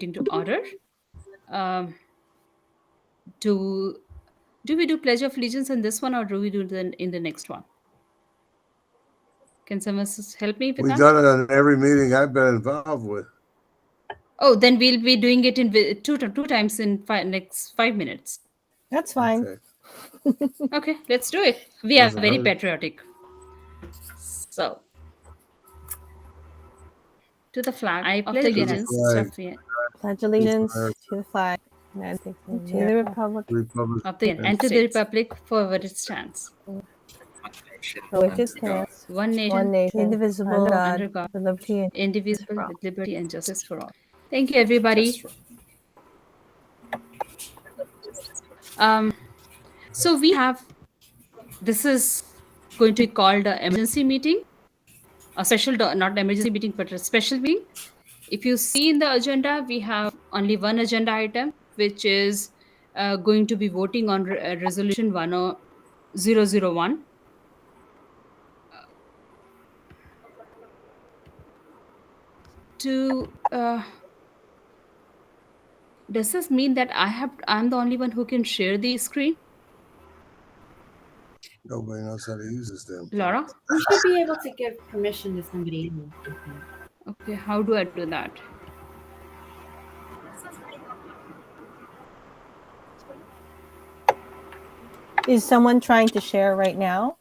to order. Um, do we do Pledge of Allegiance in this one, or do we do it in the next one? Can someone help me with We've that? done it on every meeting I've been involved with. Oh, then we'll be doing it in two times in next 5 minutes. That's fine. Okay, let's do it. We are very patriotic. So, to the flag, I pledge allegiance Pledge allegiance to the flag, United States, and to the Republic of the Union, and to the Republic for what it stands. for which it stands, One nation, indivisible, under God, with liberty and indivisible, with liberty and justice for all. Thank you, everybody. So we have, this is going to be called an emergency meeting, a special, not emergency meeting, but a special meeting. If you see in the agenda, we have only one agenda item, which is going to be voting on resolution 10001. Does this mean that I'm the only one who can share the screen? Nobody knows how to use this damn thing. Laura? You should be able to give permission to somebody else. Okay, how do I do that? Is someone trying to share right now?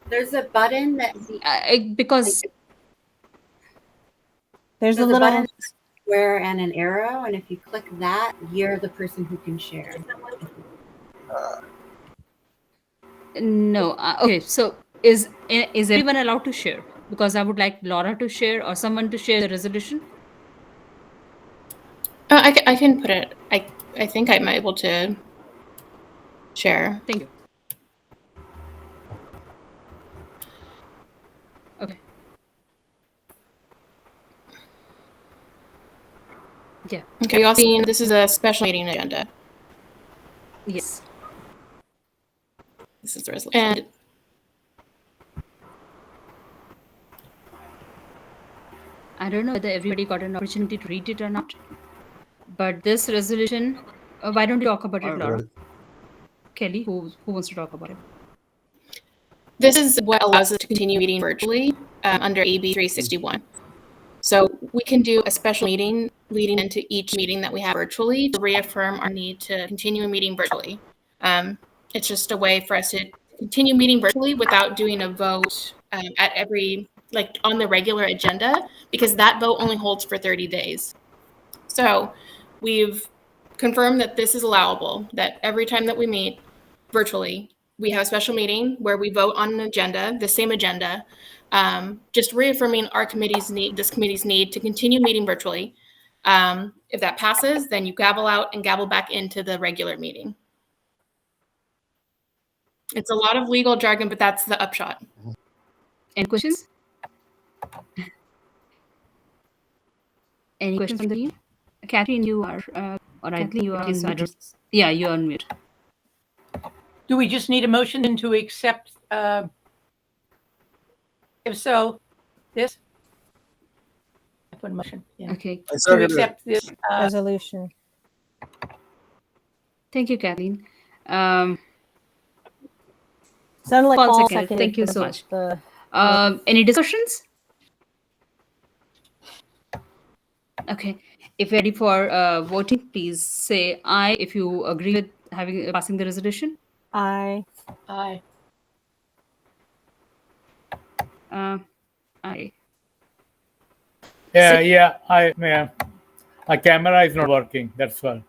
There's a button that because there's a little button, square and an arrow, and if you click that, you're the person who can share. No. Okay, so is everyone allowed to share? Because I would like Laura to share or someone to share the resolution. I can put it. I think I'm able to share. Thank you. Okay. Yeah. Okay, you all seen this is a special meeting agenda. Yes. This is the resolution. And I don't know whether everybody got an opportunity to read it or not. But this resolution, why don't you talk about it, Laura? Kelly, who wants to talk about it? This is what allows us to continue meeting virtually under AB 361. So we can do a special meeting leading into each meeting that we have virtually to reaffirm our need to continue meeting virtually. It's just a way for us to continue meeting virtually without doing a vote at every, like on the regular agenda, because that vote only holds for 30 days. So we've confirmed that this is allowable, that every time that we meet virtually, we have a special meeting where we vote on an agenda, the same agenda, just reaffirming our committee's need, this committee's need to continue meeting virtually. If that passes, then you gavel out and gavel back into the regular meeting. It's a lot of legal jargon, but that's the upshot. Any questions? Any questions from the team? Catherine, you are, or I think you are. Yeah, you're on mute. Do we just need a motion to accept? If so, this. I put a motion. Yeah. Okay. To accept this resolution. Thank you, Kathleen. Sounded like Paul Paul seconded. seconded. Thank you so much. Any discussions? Okay. If you're ready for voting, please say aye if you agree with passing the resolution. Aye. Aye. Aye. Yeah. My camera is not working. That's all.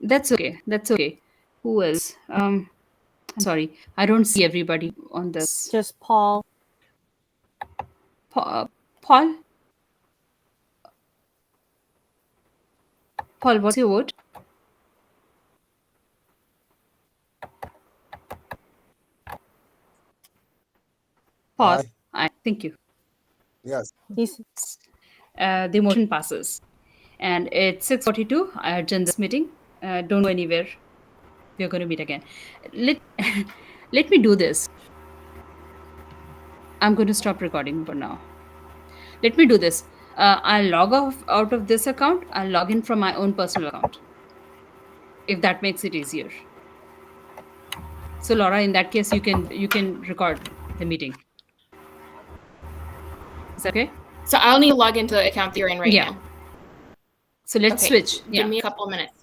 That's okay. Who else? I'm sorry, I don't see everybody on this. Just Paul. Paul, what's your vote? Paul, aye. Thank you. Yes. The motion passes. And it's 6:42. I adjourn this meeting. Don't go anywhere. We're going to meet again. Let me do this. I'm going to stop recording for now. Let me do this. I'll log off out of this account. I'll log in from my own personal account, if that makes it easier. So Laura, in that case, you can record the meeting. Is that okay? So I'll need to log into the account that you're in right Yeah. now. So let's Okay, switch. Give Yeah. me a couple of minutes.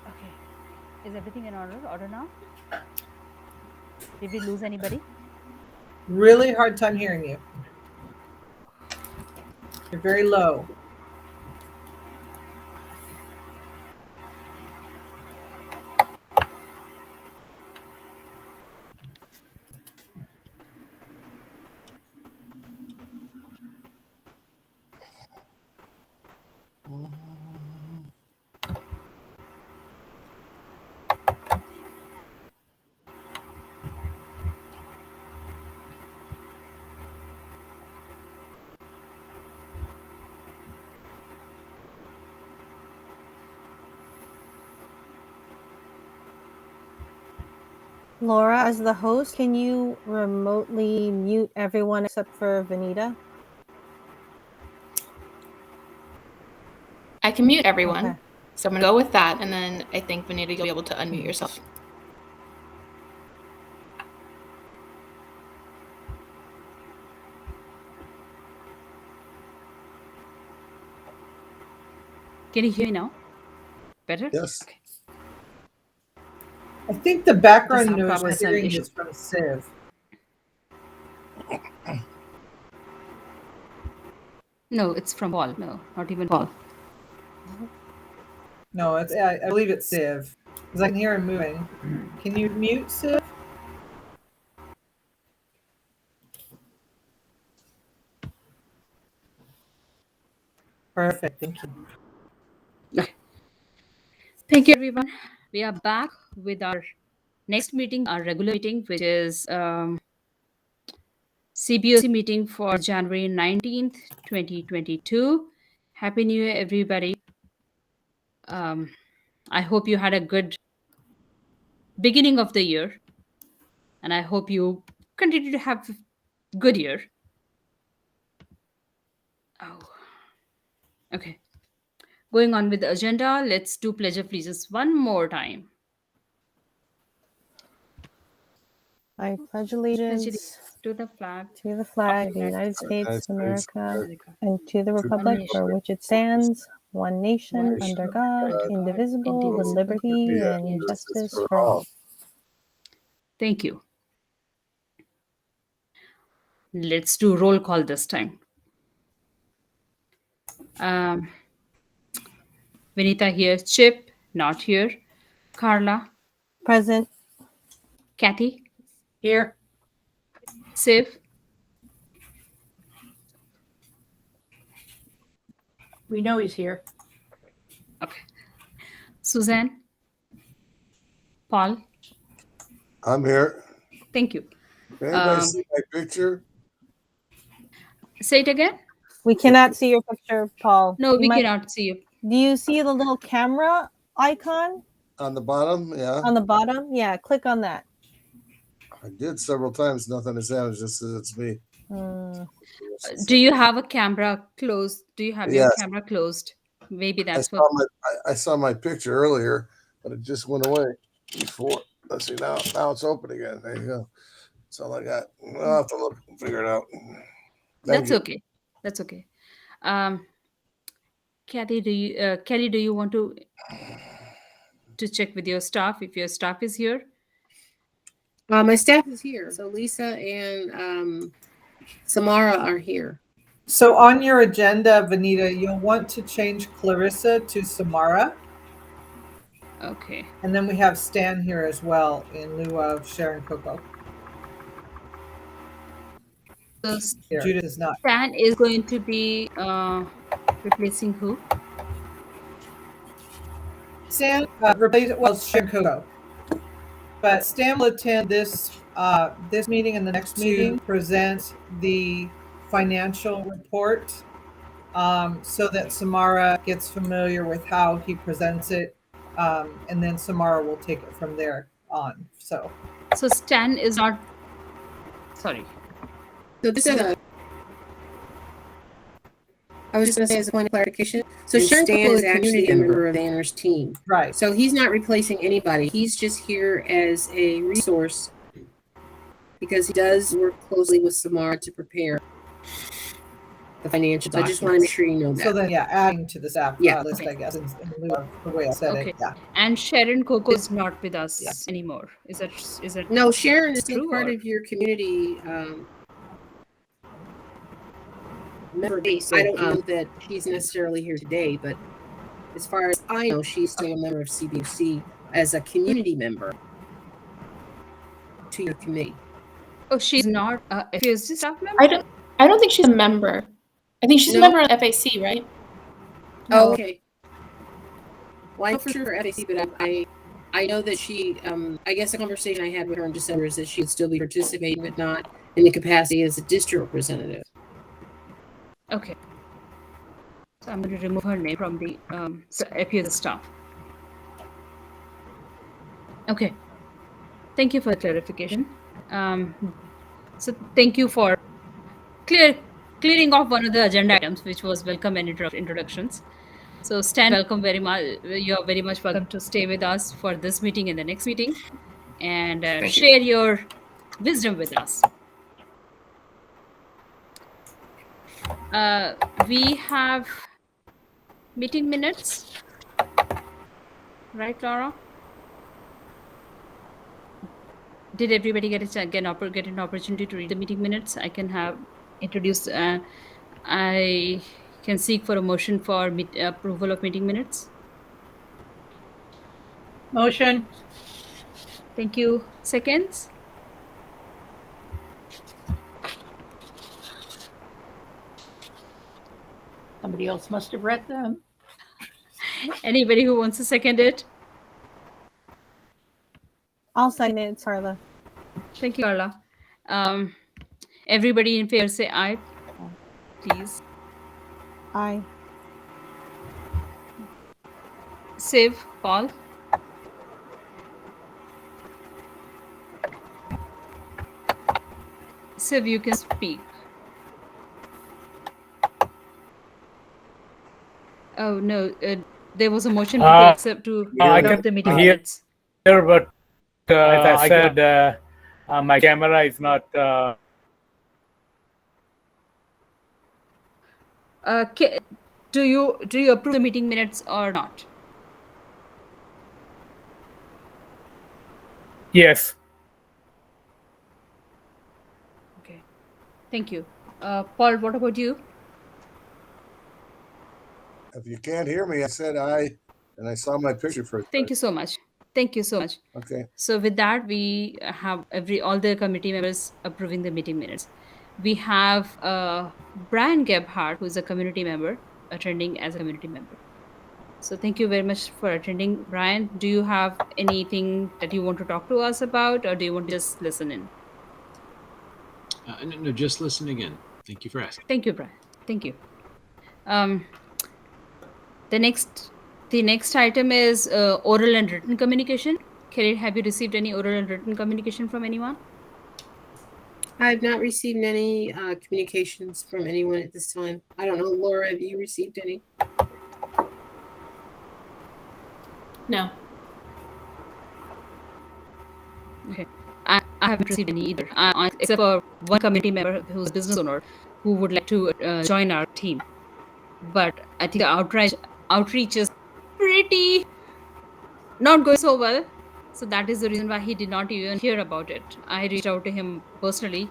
Okay. Is everything in order now? Did we lose anybody? Really hard time hearing you. You're very low. Laura, as the host, can you remotely mute everyone except for Vanita? I can mute everyone. Okay. So I'm going to go with that. And then I think, Vanita, you'll be able to unmute yourself. Can you hear me now? Better? Yes. Okay. I think the background Just have noise we're probably some hearing issue. is from Civ. No, it's from Paul. No, not even Paul. No, it's I believe it's Civ. Because I can hear him moving. Can you mute Civ? Perfect, thank you. Thank you, everyone. We are back with our next meeting, our regular meeting, which is CBOC meeting for January 19th, 2022. Happy New Year, everybody. I hope you had a good beginning of the year, and I hope you continue to have a good year. Oh, okay. Going on with the agenda, let's do Pledge of Allegiance one more time. I pledge Pledge allegiance allegiance to the flag to the flag of the United States of America and to the republic for which it stands, one nation, under God, indivisible, with liberty and justice for all. Thank you. Let's do roll call this time. Vinita here. Chip, not here. Carla, Present. Kathy, Here. Siv, We know he's here. okay. Suzanne? Paul? I'm here. Thank you. Can anybody Um, see my picture? Say it again? We cannot see your picture, Paul. No, You we might- cannot see you. Do you see the little camera icon On the bottom? Yeah. on the bottom? Yeah, click on that. I did several times. Nothing has happened. It just says it's me. Hmm. Do you have a camera closed? Do you have your Yes. camera closed? Maybe I that's saw what. I saw my picture earlier, but it just went away before. Let's see now. Now it's open again. There you go. That's all I got. I'll have to look and figure it out. Thank That's you. okay. That's okay. Kelly, do you want to check with your staff if your staff is here? My staff is here. So Lisa and Samara are here. So on your agenda, Vanita, you'll want to change Clarissa to Samara. Okay. And then we have Stan here as well in lieu of Sharon Coco. So Judith is not. Stan is going to be replacing who? Stan Sharon Coco. But Stan will attend this this meeting and the next meeting, present the financial report, so that Samara gets familiar with how he presents it, and then Samara will take it from there on. So Stan is not. Sorry. So this is I was just going to say as a point of clarification. So Sharon Coco is actually a member of Anner's team. right. So he's not replacing anybody. He's just here as a resource because he does work closely with Samara to prepare the financial documents. I just want to make sure you know that. So then, yeah, adding to the staff list, Okay. I guess, in lieu of the way I said Okay. it. Yeah. And Sharon Coco is not with us Yeah. anymore. Is that No, Sharon is still true, part or- of your community member base. I don't know that she's necessarily here today, but as far as I know, she's still a member of CBOC as a community member to your committee. Oh, she's not a FUSD staff member? I don't think she's a member. I think she's No? a member of FAC, right? Oh, okay. Well, I know for sure FAC, but I know that she, I guess the conversation I had with her in December is that she'd still be participating, but not in the capacity as a district representative. Okay. So I'm going to remove her name from the FUSD staff. Okay. Thank you for the clarification. So thank you for clearing off one of the agenda items, which was welcome and introductions. So Stan, welcome very much. You're very much welcome to stay with us for this meeting and the next meeting, and share your wisdom with us. We have meeting minutes, right, Laura? Did everybody get an opportunity to read the meeting minutes? I can have introduced. I can seek for a motion for approval of meeting minutes. Motion. Thank you. Seconds. Somebody else must have read them. Anybody who wants to second it? I'll sign it, Sarla. Thank you, Carla. Everybody in favor say aye, please. Aye. Siv, Paul. Siv, you can speak. Oh no, there was a motion to accept to adopt the meeting hear minutes. Here, but as I said, my camera is not. Do you approve the meeting minutes or not? Yes. Okay, thank you. Paul, what about you? If you can't hear me, I said aye, and I saw my picture for. Thank you so much. Thank you so much. Okay. So with that, we have all the committee members approving the meeting minutes. We have Brian Gebhardt, who is a community member, attending as a community member. So thank you very much for attending. Brian, do you have anything that you want to talk to us about, or do you want to just listen in? No, just listening in. Thank you for asking. Thank you, Brian. Thank you. The next item is oral and written communication. Khalid, have you received any oral and written communication from anyone? I've not received any communications from anyone at this time. I don't know, Laura, have you received any? No. Okay. I haven't received any either, except for one committee member who's a business owner who would like to join our team. But I think the outreach is pretty not going so well. So that is the reason why he did not even hear about it. I reached out to him personally.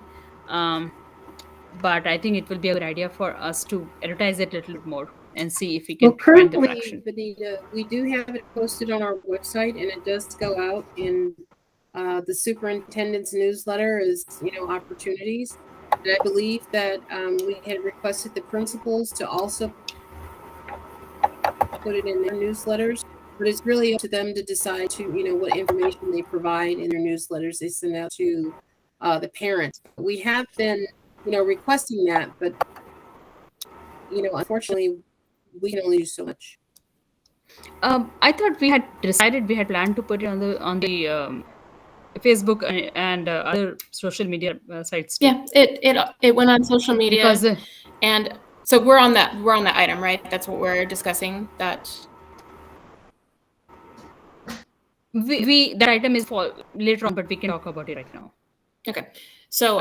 But I think it will be a good idea for us to advertise it a little bit more and see if we can find the Currently, traction. Benita, we do have it posted on our website, and it does go out in the superintendent's newsletter as opportunities. And I believe that we had requested the principals to also put it in their newsletters, but it's really up to them to decide to what information they provide in their newsletters they send out to the parents. We have been requesting that, but unfortunately we can only do so much. I thought we had planned to put it on the Facebook and other social media sites too. Yeah, it went on social media Because and so we're on that item, right? That's what we're discussing. That that item is for later on, but we can talk about it right now. Okay. So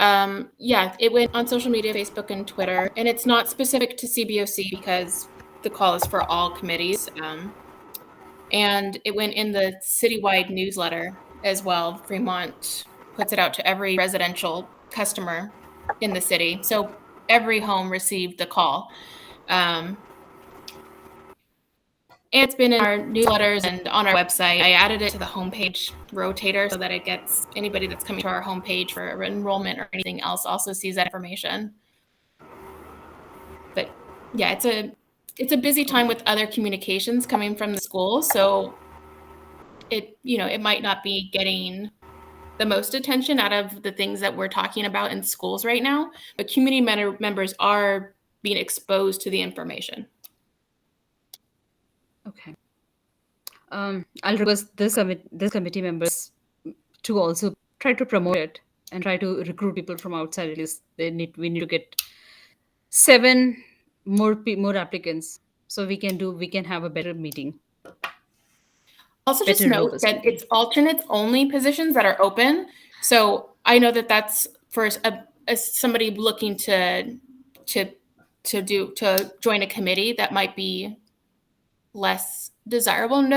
yeah, it went on social media, Facebook and Twitter, and it's not specific to CBOC because the call is for all committees. And it went in the citywide newsletter as well. Fremont puts it out to every residential customer in the city. So every home received the call. And it's been in our newsletters and on our website. I added it to the homepage rotator so that it gets anybody that's coming to our homepage for enrollment or anything else also sees that information. But yeah, it's a busy time with other communications coming from the school. So it might not be getting the most attention out of the things that we're talking about in schools right now, but community members are being exposed to the information. Okay. I'll request this committee members to also try to promote it and try to recruit people from outside. At least we need to get 7 more applicants, so we can have a better meeting. Also, just note that it's alternates only positions that are open. So I know that that's for somebody looking to join a committee that might be less desirable,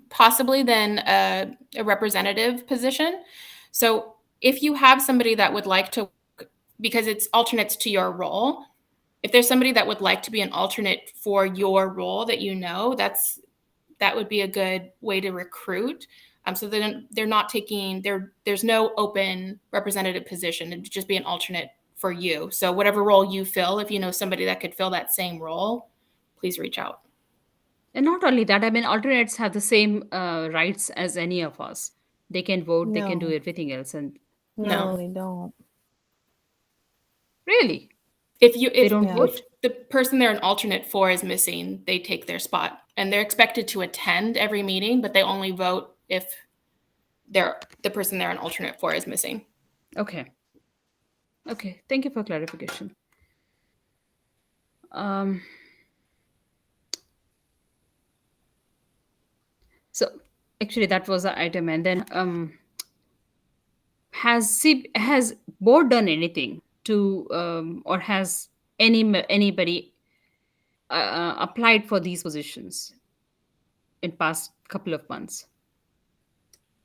possibly than a representative position. So if you have somebody that would like to, because it's alternates to your role, if there's somebody that would like to be an alternate for your role that would be a good way to recruit. So they're not taking there's no open representative position. It'd just be an alternate for you. So whatever role you fill, if you know somebody that could fill that same role, please reach out. And not only that, I mean, alternates have the same rights as any of us. They can vote, they can do everything else. And no, they don't. Really? If the person they're an alternate for is missing, they take their spot. And they're expected to attend every meeting, but they only vote if the person they're an alternate for is missing. Okay. Okay. Thank you for clarification. So actually that was the item. And then has board done anything to or has anybody applied for these positions in past couple of months?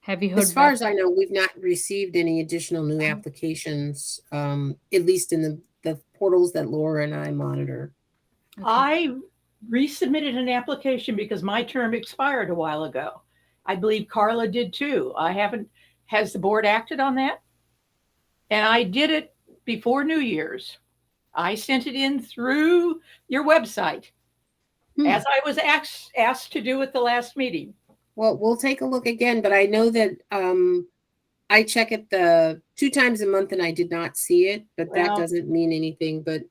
Have you heard? As far as I know, we've not received any additional new applications, at least in the portals that Laura and I monitor. Okay. I resubmitted an application because my term expired a while ago. I believe Carla did too. Has the board acted on that? And I did it before New Year's. I sent it in through your website. as I was asked to do at the last meeting. Well, we'll take a look again, but I know that I check it 2 times a month and I did not see it, but that doesn't mean anything. But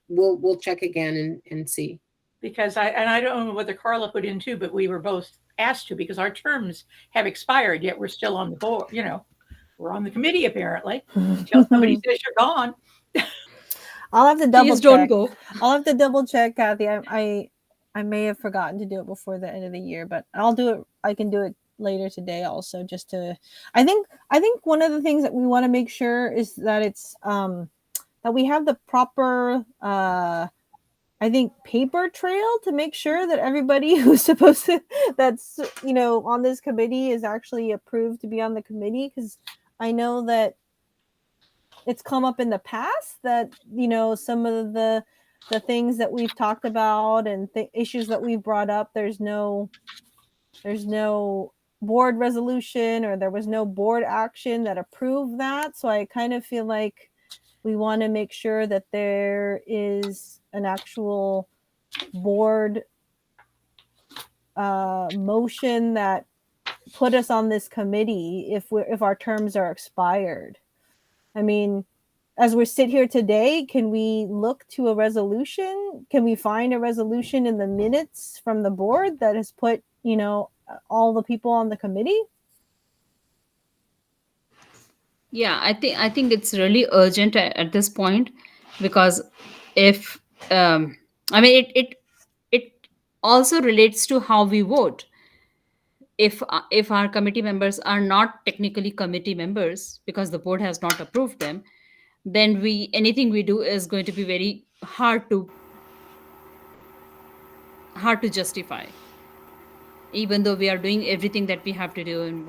we'll check again and see. Because I don't know whether Carla put in too, but we were both asked to because our terms have expired, yet we're still on the board. You know, we're on the committee apparently until somebody says you're gone. I'll have to double Please check. don't go. I'll have to double check, Kathy. I may have forgotten to do it before the end of the year, but I'll do it. I can do it later today also, just to. I think one of the things that we want to make sure is that it's that we have the proper I think paper trail to make sure that everybody who's supposed to that's on this committee is actually approved to be on the committee, because I know that it's come up in the past that some of the things that we've talked about and the issues that we've brought up, there's no board resolution or there was no board action that approved that. So I kind of feel like we want to make sure that there is an actual board motion that put us on this committee if our terms are expired. I mean, as we sit here today, can we look to a resolution? Can we find a resolution in the minutes from the board that has put, all the people on the committee? Yeah, I think it's really urgent at this point, because if it also relates to how we vote. If our committee members are not technically committee members because the board has not approved them, then anything we do is going to be very hard to justify, even though we are doing everything that we have to do. And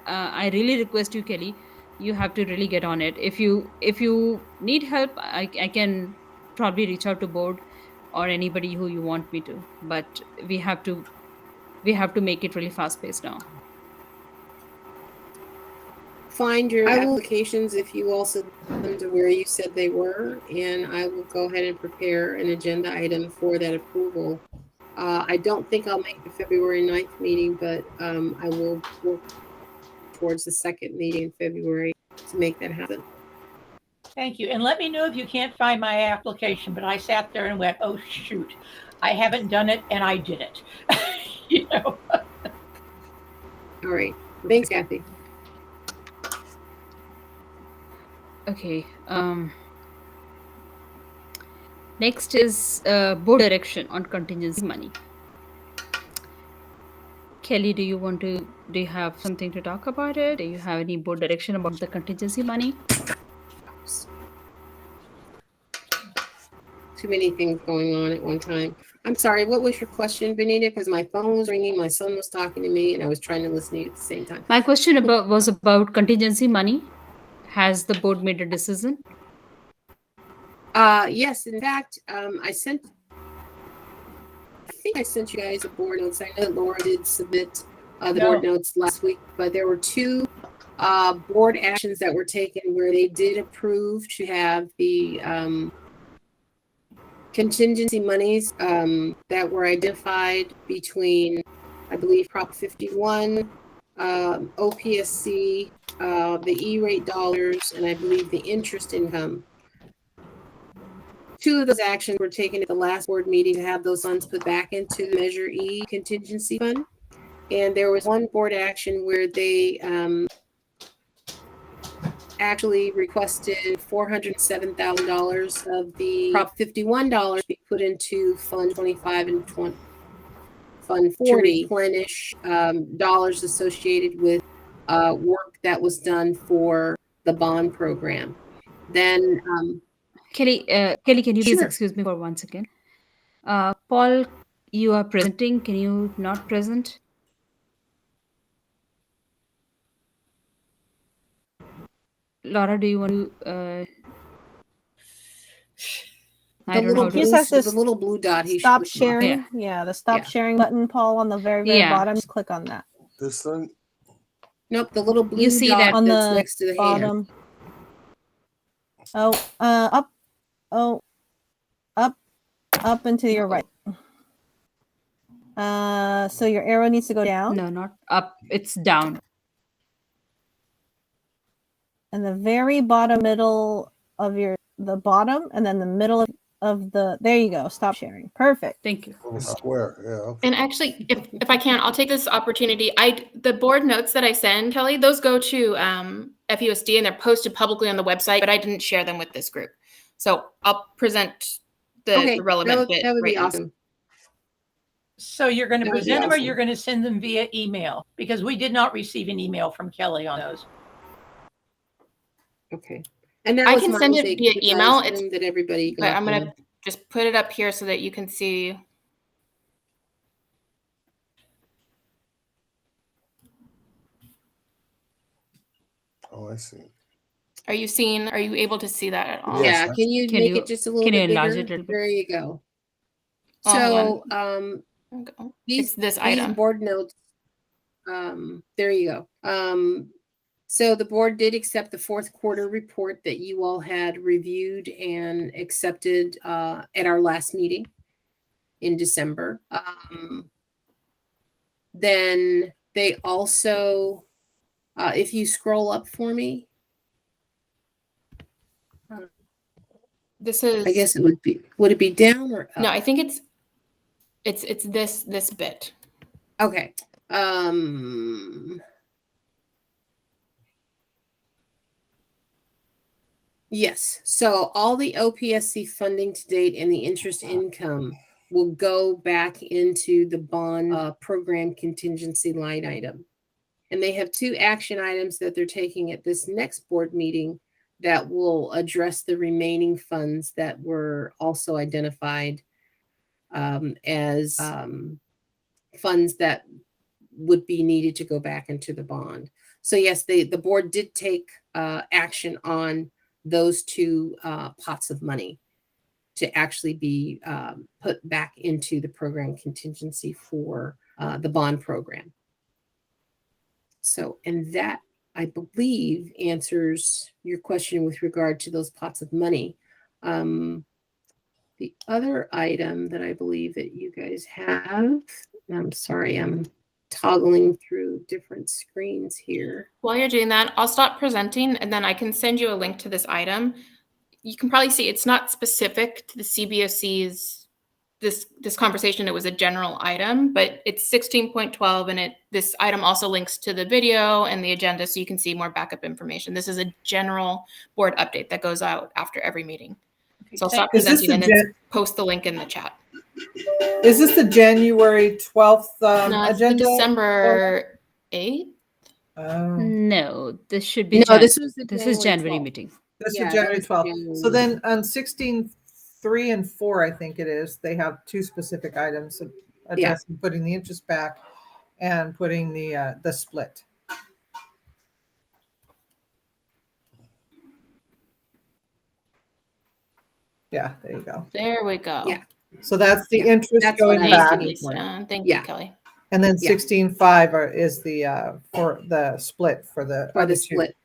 I really request you, Kelly, you have to really get on it. If you need help, I can probably reach out to board or anybody who you want me to, but we have to make it really fast paced now. Find your applications if you also send them to where you said they were, and I will go ahead and prepare an agenda item for that approval. I don't think I'll make the February 9th meeting, but I will work towards the second meeting in February to make that happen. Thank you. And let me know if you can't find my application, but I sat there and went, oh, shoot, I haven't done it, and I did it. All right. Thanks, Kathy. Okay. Next is board direction on contingency money. Kelly, do you have something to talk about it? Do you have any board direction about the contingency money? Too many things going on at one time. I'm sorry, what was your question, Benita? Because my phone was ringing, my son was talking to me, and I was trying to listen to you at the same time. My question was about contingency money. Has the board made a decision? Yes, in fact, I think I sent you guys a board notes. I know that Laura did submit the board notes last week, but there were 2 board actions that were taken where they did approve to have the contingency monies that were identified between, I believe, Prop 51, OPSC, the E-rate dollars, and I believe the interest income. 2 of those actions were taken at the last board meeting to have those funds put back into the Measure E contingency fund. And there was one board action where they actually requested $407,000 of the Prop 51 dollars be put into Fund 25 and Fund 40 to replenish dollars associated with work that was done for the bond program. Then Kelly, can you please excuse me for 1 second? Paul, you are presenting. Can you not present? Laura, do you want to? The little blue dot. Stop sharing. Yeah, the stop sharing button, Paul, on the very bottom. Just click on that. This thing? Nope, the little blue you see dot that on that's the next to the bottom. hand. Up and to your right. So your arrow needs to go down. No, not up. It's down. And the very bottom middle of the bottom, and then the middle of the, there you go. Stop sharing. Perfect. Thank you. Little square. Yeah. Okay. And actually, if I can, I'll take this opportunity. The board notes that I send, Kelly, those go to FUSD and they're posted publicly on the website, but I didn't share them with this group. So I'll present the relevant bit. That would be right now. awesome. So you're going to That would be present them, or awesome. you're going to send them via email? Because we did not receive an email from Kelly on those. Okay. And that I was can my send it mistake, via because I email. assumed that everybody But got I'm going to them. just put it up here so that you can see. Oh, I see. Are you able to see that at all? Yes. Yeah. Can you Can make you- it just a little can you bit enlarge bigger? it a little bit? There you go. Oh, So There we go. these It's this these item. board notes. There you go. So the board did accept the fourth quarter report that you all had reviewed and accepted at our last meeting in December. Then they also, if you scroll up for me, This is. I guess would it be down or up? No, I think it's this bit. Okay. Yes. So all the OPSC funding to date and the interest income will go back into the bond program contingency line item. And they have 2 action items that they're taking at this next board meeting that will address the remaining funds that were also identified as funds that would be needed to go back into the bond. So yes, the board did take action on those 2 pots of money to actually be put back into the program contingency for the bond program. So, and that, I believe, answers your question with regard to those pots of money. The other item that I believe that you guys have, I'm sorry, I'm toggling through different screens here. While you're doing that, I'll stop presenting and then I can send you a link to this item. You can probably see it's not specific to the CBOC's this conversation. It was a general item, but it's 16.12 and this item also links to the video and the agenda so you can see more backup information. This is a general board update that goes out after every meeting. So I'll stop presenting and then post the link in the chat. Is this the January 12th No, it's the agenda? December 8th. Oh. No, this should be. No, this was the this is January 12th. meeting. This Yeah, is that January was 12th. January. So then on 16.3 and 4, I think it is, they have 2 specific items addressing putting the interest back and putting the split. Yeah, there you go. There we go. Yeah. So that's the interest That's going what Thank back. you, Lisa. Thank Yeah. you, Kelly. And then Yeah. 16.5 is the for the split for the For other the 2. split.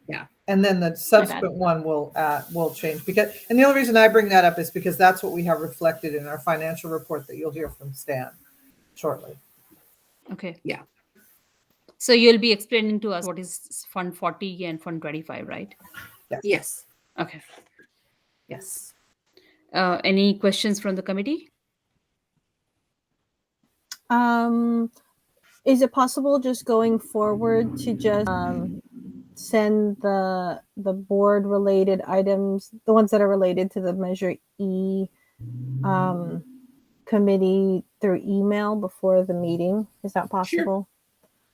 Yeah. And then the subsequent one will change because, and the only reason I bring that up is because that's what we have reflected in our financial report that you'll hear from Stan shortly. Okay. Yeah. So you'll be explaining to us what is Fund 40 and Fund 25, right? Yes. Okay. Yes. Any questions from the committee? Is it possible just going forward to just send the board related items, the ones that are related to the Measure E committee through email before the meeting? Is that possible?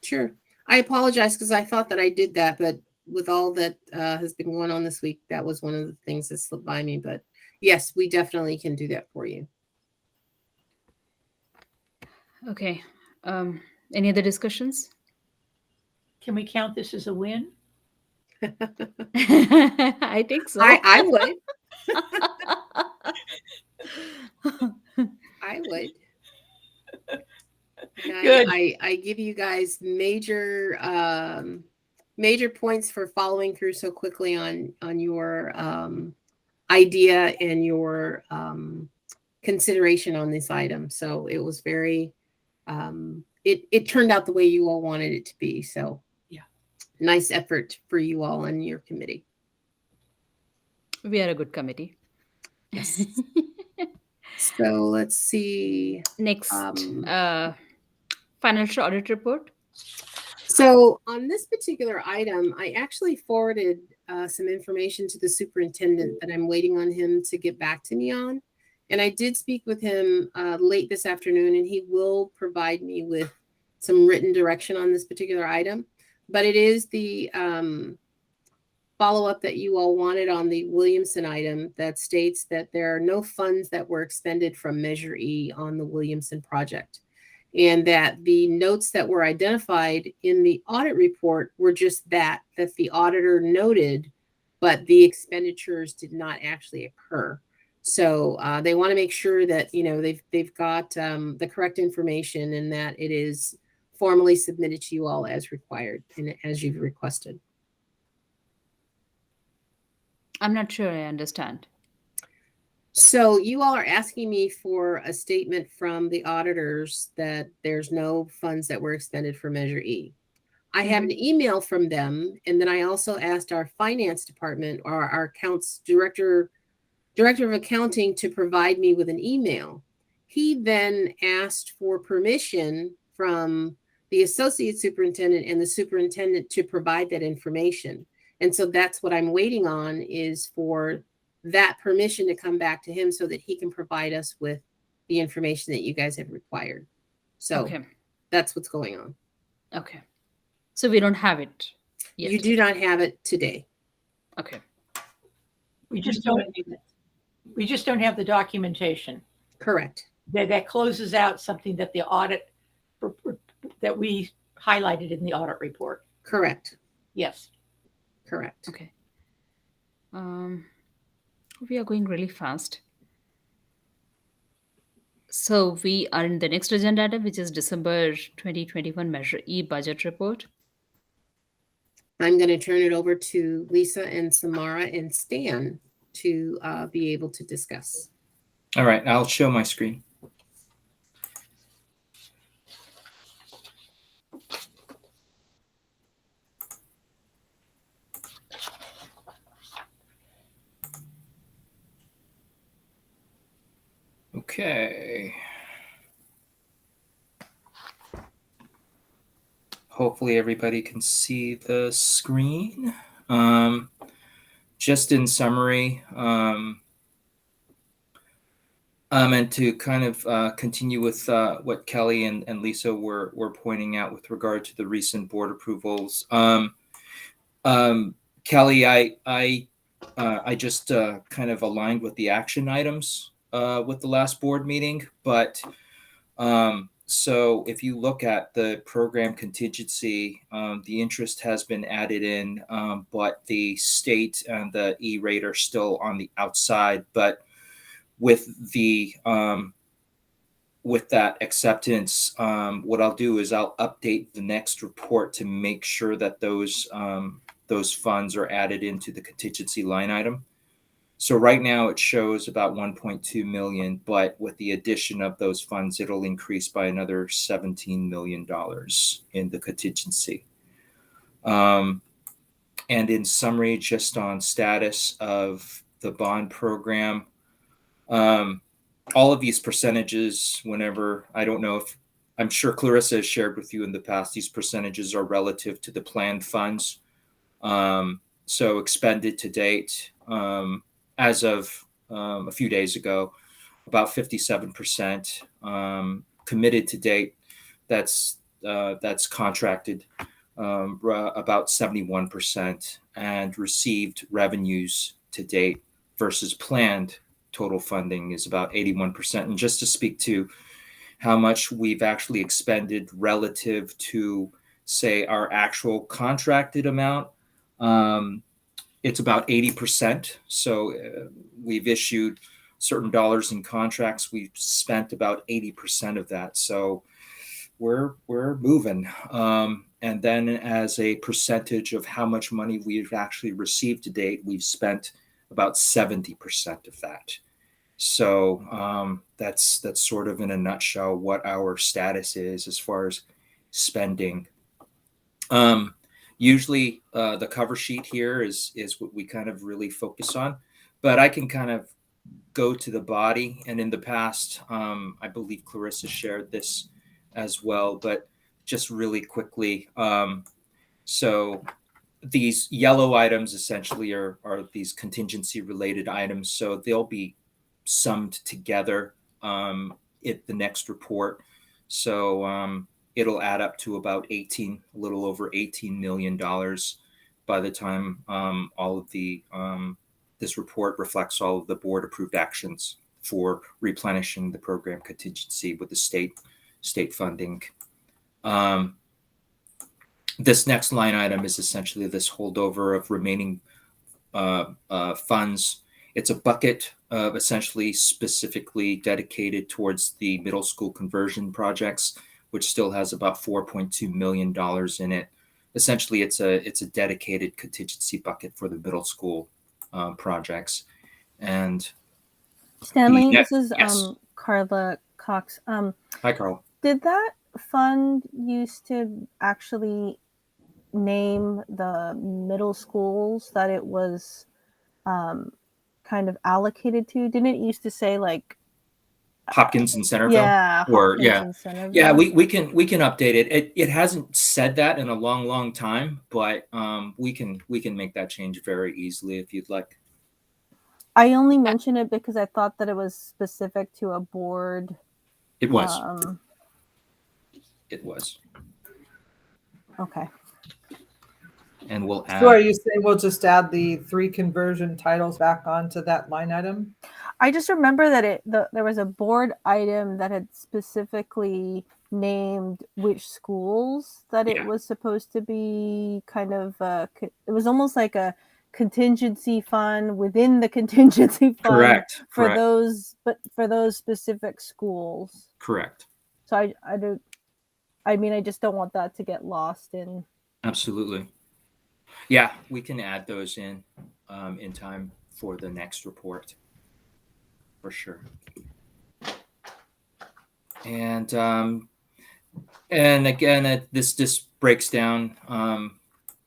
Sure. I apologize because I thought that I did that, but with all that has been going on this week, that was one of the things that slipped by me. But yes, we definitely can do that for you. Okay. Any other discussions? Can we count this as a win? I think so. I would. I would. Good. I give you guys major points for following through so quickly on your idea and your consideration on this item. So it was very it turned out the way you all wanted it to be. So Yeah. Nice effort for you all and your committee. We are a good committee. Yes. So let's see. Next, financial audit report. So on this particular item, I actually forwarded some information to the superintendent that I'm waiting on him to get back to me on. And I did speak with him late this afternoon, and he will provide me with some written direction on this particular item. But it is the follow-up that you all wanted on the Williamson item that states that there are no funds that were expended from Measure E on the Williamson project. And that the notes that were identified in the audit report were just that the auditor noted, but the expenditures did not actually occur. So they want to make sure that, you know, they've got the correct information and that it is formally submitted to you all as required and as you've requested. I'm not sure I understand. So you all are asking me for a statement from the auditors that there's no funds that were expended for Measure E. I have an email from them, and then I also asked our finance department or our accounts director of accounting to provide me with an email. He then asked for permission from the associate superintendent and the superintendent to provide that information. And so that's what I'm waiting on, is for that permission to come back to him so that he can provide us with the information that you guys have required. So Okay. That's what's going on. Okay. So we don't have it yet. You do not have it today. Okay. We just don't have the documentation. Correct. That closes out something that the audit that we highlighted in the audit report. Correct. Yes. Correct. Okay. We are going really fast. So we are in the next agenda item, which is December 2021 Measure E budget report. I'm going to turn it over to Lisa and Samara and Stan to be able to discuss. All right, I'll show my screen. Okay. Hopefully everybody can see the screen. Just in summary, and to kind of continue with what Kelly and Lisa were pointing out with regard to the recent board approvals. Kelly, I just kind of aligned with the action items with the last board meeting, but so if you look at the program contingency, the interest has been added in, but the state and the E-rate are still on the outside. But with the with that acceptance, what I'll do is I'll update the next report to make sure that those funds are added into the contingency line item. So right now it shows about 1.2 million, but with the addition of those funds, it'll increase by another $17 million in the contingency. And in summary, just on status of the bond program, all of these percentages, whenever, I don't know if, I'm sure Clarissa has shared with you in the past, these percentages are relative to the planned funds. So expended to date, as of a few days ago, about 57%. Committed to date, that's contracted, about 71%, and received revenues to date versus planned total funding is about 81%. And just to speak to how much we've actually expended relative to, say, our actual contracted amount, it's about 80%. So we've issued certain dollars in contracts. We've spent about 80% of that. So we're moving. And then as a percentage of how much money we've actually received to date, we've spent about 70% of that. So that's sort of in a nutshell what our status is as far as spending. Usually the cover sheet here is what we kind of really focus on, but I can kind of go to the body. And in the past, I believe Clarissa shared this as well, but just really quickly. So these yellow items essentially are these contingency related items. So they'll be summed together at the next report. So it'll add up to about a little over $18 million by the time all of the this report reflects all of the board approved actions for replenishing the program contingency with the state funding. This next line item is essentially this holdover of remaining funds. It's a bucket of essentially specifically dedicated towards the middle school conversion projects, which still has about $4.2 million in it. Essentially, it's a dedicated contingency bucket for the middle school projects. And Stanley, this is yes. Carla Cox. Hi, Carl. Did that fund used to actually name the middle schools that it was kind of allocated to? Didn't it used to say like Hopkins and Centerville? Yeah, Hopkins and Centerville. Yeah, we can update it. It hasn't said that in a long time, but we can make that change very easily if you'd like. I only mention it because I thought that it was specific to a board. It was. It was. Okay. And we'll add. So are you saying we'll just add the 3 conversion titles back onto that line item? I just remember that there was a board item that had specifically named which schools that it was supposed to be kind of it was almost like a contingency fund within the contingency fund. Correct. For those specific schools. Correct. So I just don't want that to get lost in. Absolutely. Yeah, we can add those in time for the next report. For sure. And again, this breaks down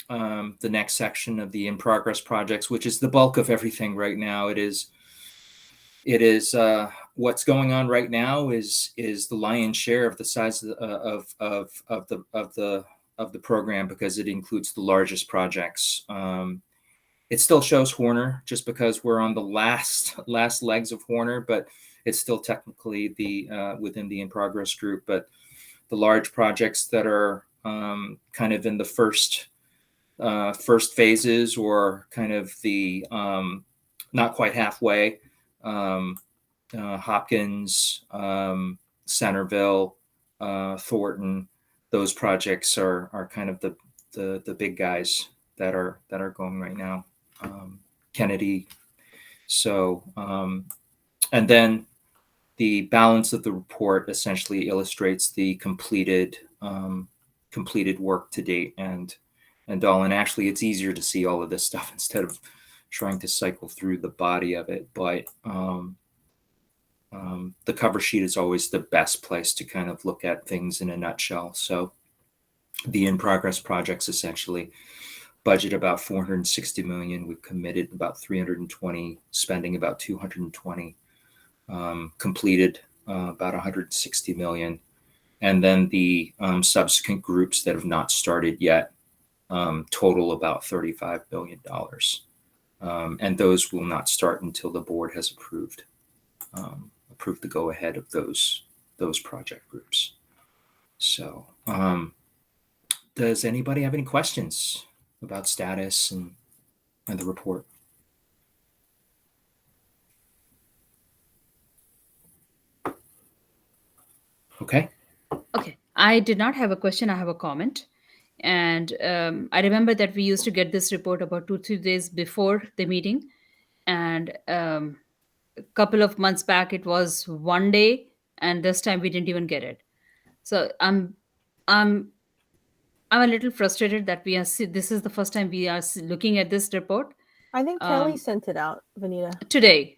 the next section of the in progress projects, which is the bulk of everything right now. It is what's going on right now is the lion's share of the size of the program, because it includes the largest projects. It still shows Horner just because we're on the last legs of Horner, but it's still technically the within the in progress group. But the large projects that are kind of in the first phases, or kind of the not quite halfway, Hopkins, Centerville, Thornton, those projects are kind of the big guys that are going right now. Kennedy. So, and then the balance of the report essentially illustrates the completed work to date and all. And actually, it's easier to see all of this stuff instead of trying to cycle through the body of it. But the cover sheet is always the best place to kind of look at things in a nutshell. So the in progress projects essentially budget about $460 million. We've committed about 320, spending about 220, completed about 160 million. And then the subsequent groups that have not started yet total about $35 billion. And those will not start until the board has approved the go ahead of those project groups. So does anybody have any questions about status and the report? Okay. I did not have a question. I have a comment. And I remember that we used to get this report about 2-3 days before the meeting. And a couple of months back, it was 1 day. And this time we didn't even get it. So I'm a little frustrated that this is the first time we are looking at this report. I think Kelly sent it out, Vanita. Today.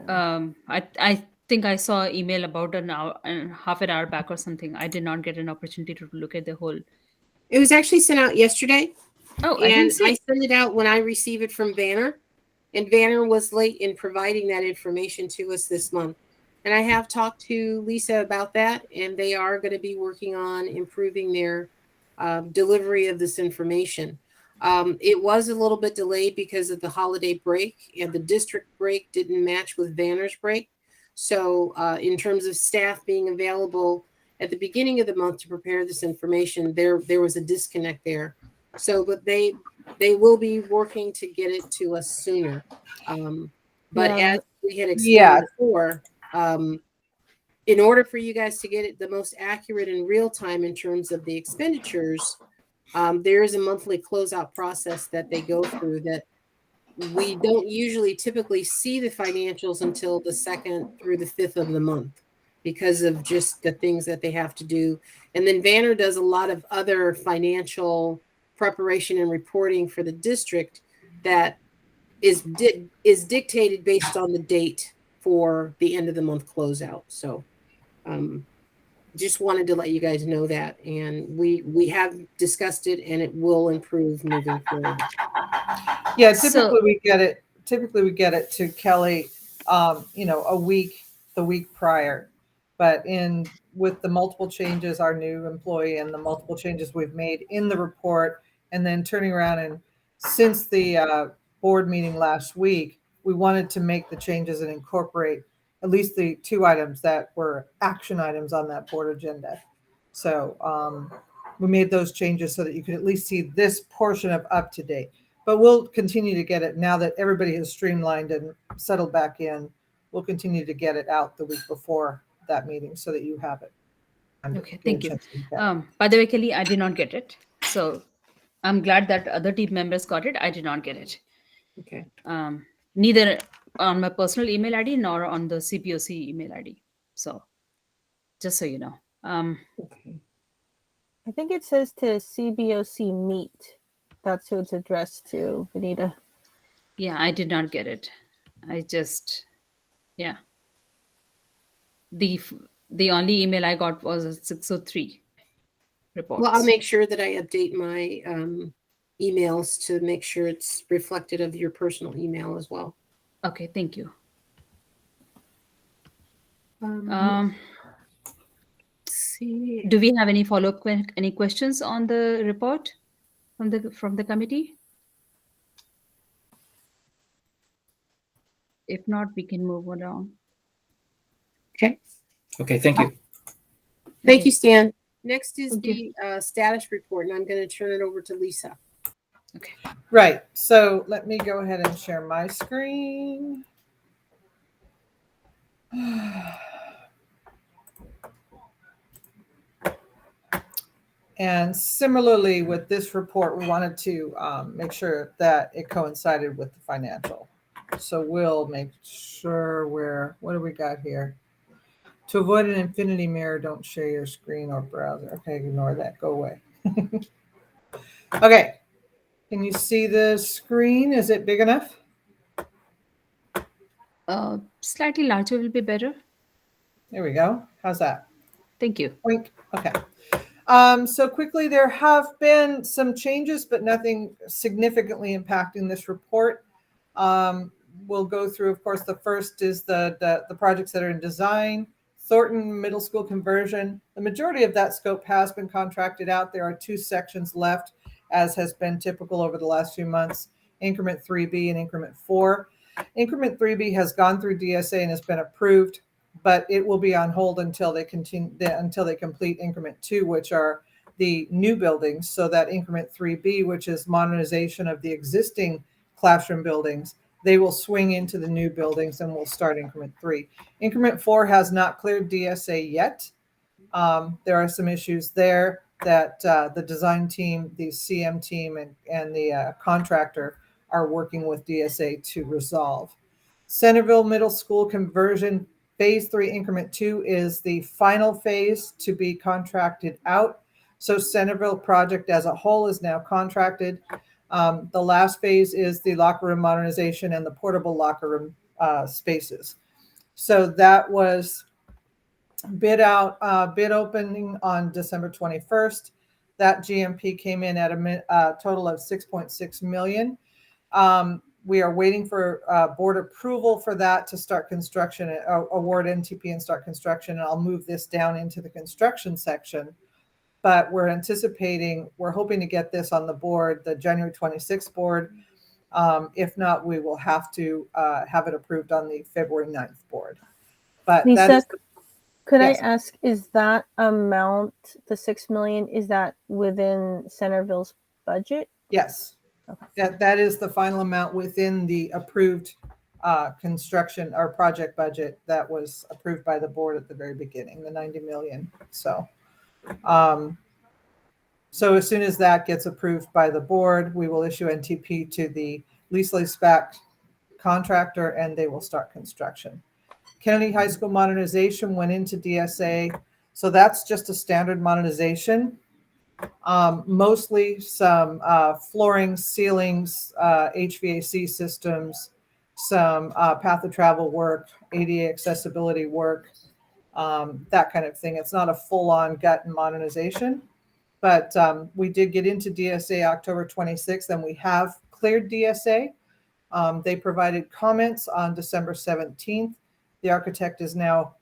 I think I saw an email about an hour and half an hour back or something. I did not get an opportunity to look at the whole. It was actually sent out yesterday, Oh, I didn't and I see. send it out when I receive it from Vanner. And Vanner was late in providing that information to us this month. And I have talked to Lisa about that, and they are going to be working on improving their delivery of this information. It was a little bit delayed because of the holiday break, and the district break didn't match with Vanner's break. So in terms of staff being available at the beginning of the month to prepare this information, there was a disconnect there. So, but they will be working to get it to us sooner. But Yeah. as we had explained Yeah. before, in order for you guys to get it the most accurate in real time in terms of the expenditures, there is a monthly closeout process that they go through that we don't usually typically see the financials until the 2nd through the 5th of the month because of just the things that they have to do. And then Vanner does a lot of other financial preparation and reporting for the district that is dictated based on the date for the end of the month closeout. So just wanted to let you guys know that, and we have discussed it, and it will improve moving forward. Yeah, So- typically we get it to Kelly, the week prior. But with the multiple changes, our new employee and the multiple changes we've made in the report, and then turning around and since the board meeting last week, we wanted to make the changes and incorporate at least the 2 items that were action items on that board agenda. So we made those changes so that you could at least see this portion of up to date. But we'll continue to get it now that everybody has streamlined and settled back in. We'll continue to get it out the week before that meeting so that you have it. Okay, thank you. By the way, Kelly, I did not get it. So I'm glad that other team members got it. I did not get it. Okay. Neither on my personal email ID nor on the CPOC email ID. So just so you know. Okay. I think it says to CBOC meet. That's who it's addressed to, Vanita. Yeah, I did not get it. The only email I got was a 603 reports. Well, I'll make sure that I update my emails to make sure it's reflected of your personal email as well. Okay, thank you. See. Do we have any follow-up any questions on the report from the committee? If not, we can move along. Okay. Okay, thank you. Thank Okay. you, Stan. Next is Thank the status report, and I'm going to turn it over to Lisa. Okay. Right. So let me go ahead and share my screen. And similarly with this report, we wanted to make sure that it coincided with the financial. So we'll make sure what do we got here? To avoid an infinity mirror, don't share your screen or browser. Okay, ignore that. Go away. Okay. Can you see the screen? Is it big enough? Slightly larger will be better. There we go. How's that? Thank you. Oink. Okay. So quickly, there have been some changes, but nothing significantly impacting this report. We'll go through, of course, the first is the projects that are in design. Thornton Middle School conversion. The majority of that scope has been contracted out. There are 2 sections left, as has been typical over the last few months, increment 3B and increment 4. Increment 3B has gone through DSA and has been approved, but it will be on hold until they complete increment 2, which are the new buildings. So that increment 3B, which is modernization of the existing classroom buildings, they will swing into the new buildings and we'll start increment 3. Increment 4 has not cleared DSA yet. There are some issues there that the design team, the CM team, and the contractor are working with DSA to resolve. Centerville Middle School conversion phase 3 increment 2 is the final phase to be contracted out. So Centerville project as a whole is now contracted. The last phase is the locker room modernization and the portable locker room spaces. So that was bid opening on December 21st. That GMP came in at a total of 6.6 million. We are waiting for board approval for that to start construction, award NTP and start construction. And I'll move this down into the construction section. But we're hoping to get this on the board, the January 26th board. If not, we will have to have it approved on the February 9th board. But Lisa, could yes. I ask, is that amount, the 6 million, is that within Centerville's budget? Yes. Okay. That is the final amount within the approved construction or project budget that was approved by the board at the very beginning, the 90 million. So as soon as that gets approved by the board, we will issue NTP to the lease spec contractor and they will start construction. Kennedy High School modernization went into DSA. So that's just a standard modernization. Mostly some flooring, ceilings, HVAC systems, some path of travel work, ADA accessibility work, that kind of thing. It's not a full-on gut and modernization, but we did get into DSA October 26th, and we have cleared DSA. They provided comments on December 17th. The architect is now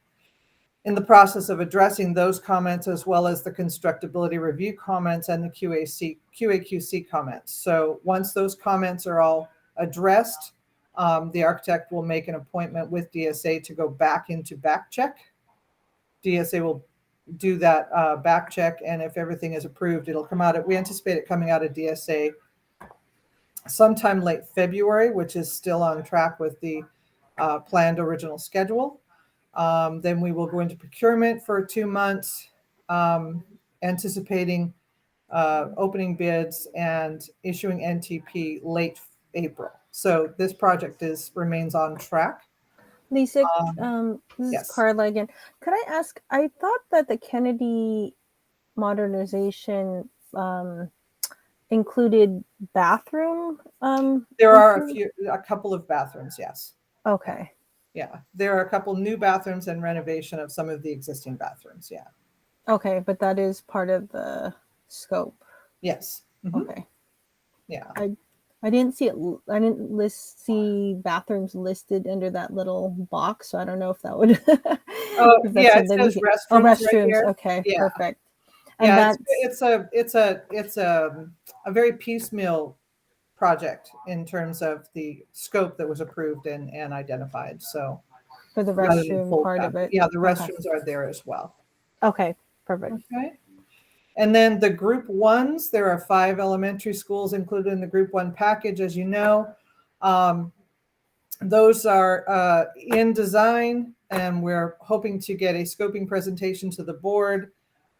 in the process of addressing those comments, as well as the constructability review comments and the QAQC comments. So once those comments are all addressed, the architect will make an appointment with DSA to go back into back check. DSA will do that back check, and if everything is approved, it'll come out. We anticipate it coming out of DSA sometime late February, which is still on track with the planned original schedule. Then we will go into procurement for 2 months, anticipating opening bids and issuing NTP late April. So this project remains on track. Lisa, this yes. is Carla again. Could I ask, I thought that the Kennedy modernization included bathroom? There are a couple of bathrooms, yes. Okay. Yeah, there are a couple new bathrooms and renovation of some of the existing bathrooms. Yeah. Okay, but that is part of the scope. Yes. Mm-hmm. Okay. Yeah. I didn't see it. I didn't see bathrooms listed under that little box, so I don't know if that would. Oh yeah, it says restrooms. Oh, restrooms. Right here. Okay, yeah. Perfect. And yeah, it's a very piecemeal project in terms of the scope that was approved and identified. So for the restroom part of it. Yeah, the restrooms are there as well. Okay, perfect. Okay. And then the group ones, there are 5 elementary schools included in the group 1 package, as you know. Those are in design, and we're hoping to get a scoping presentation to the board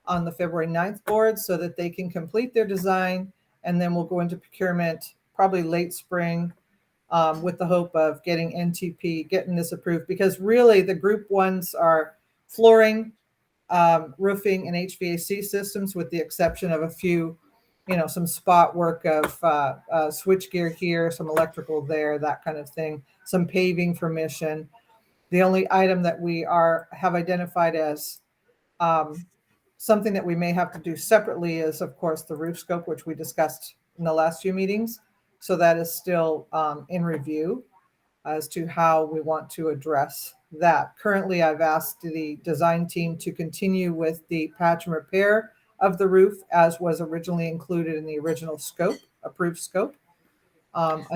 on the February 9th board so that they can complete their design, and then we'll go into procurement probably late spring with the hope of getting NTP, getting this approved, because really the group ones are flooring, roofing, and HVAC systems, with the exception of a few, some spot work of switch gear here, some electrical there, that kind of thing, some paving for Mission. The only item that we have identified as something that we may have to do separately is, of course, the roof scope, which we discussed in the last few meetings. So that is still in review as to how we want to address that. Currently, I've asked the design team to continue with the patch and repair of the roof as was originally included in the original scope, approved scope.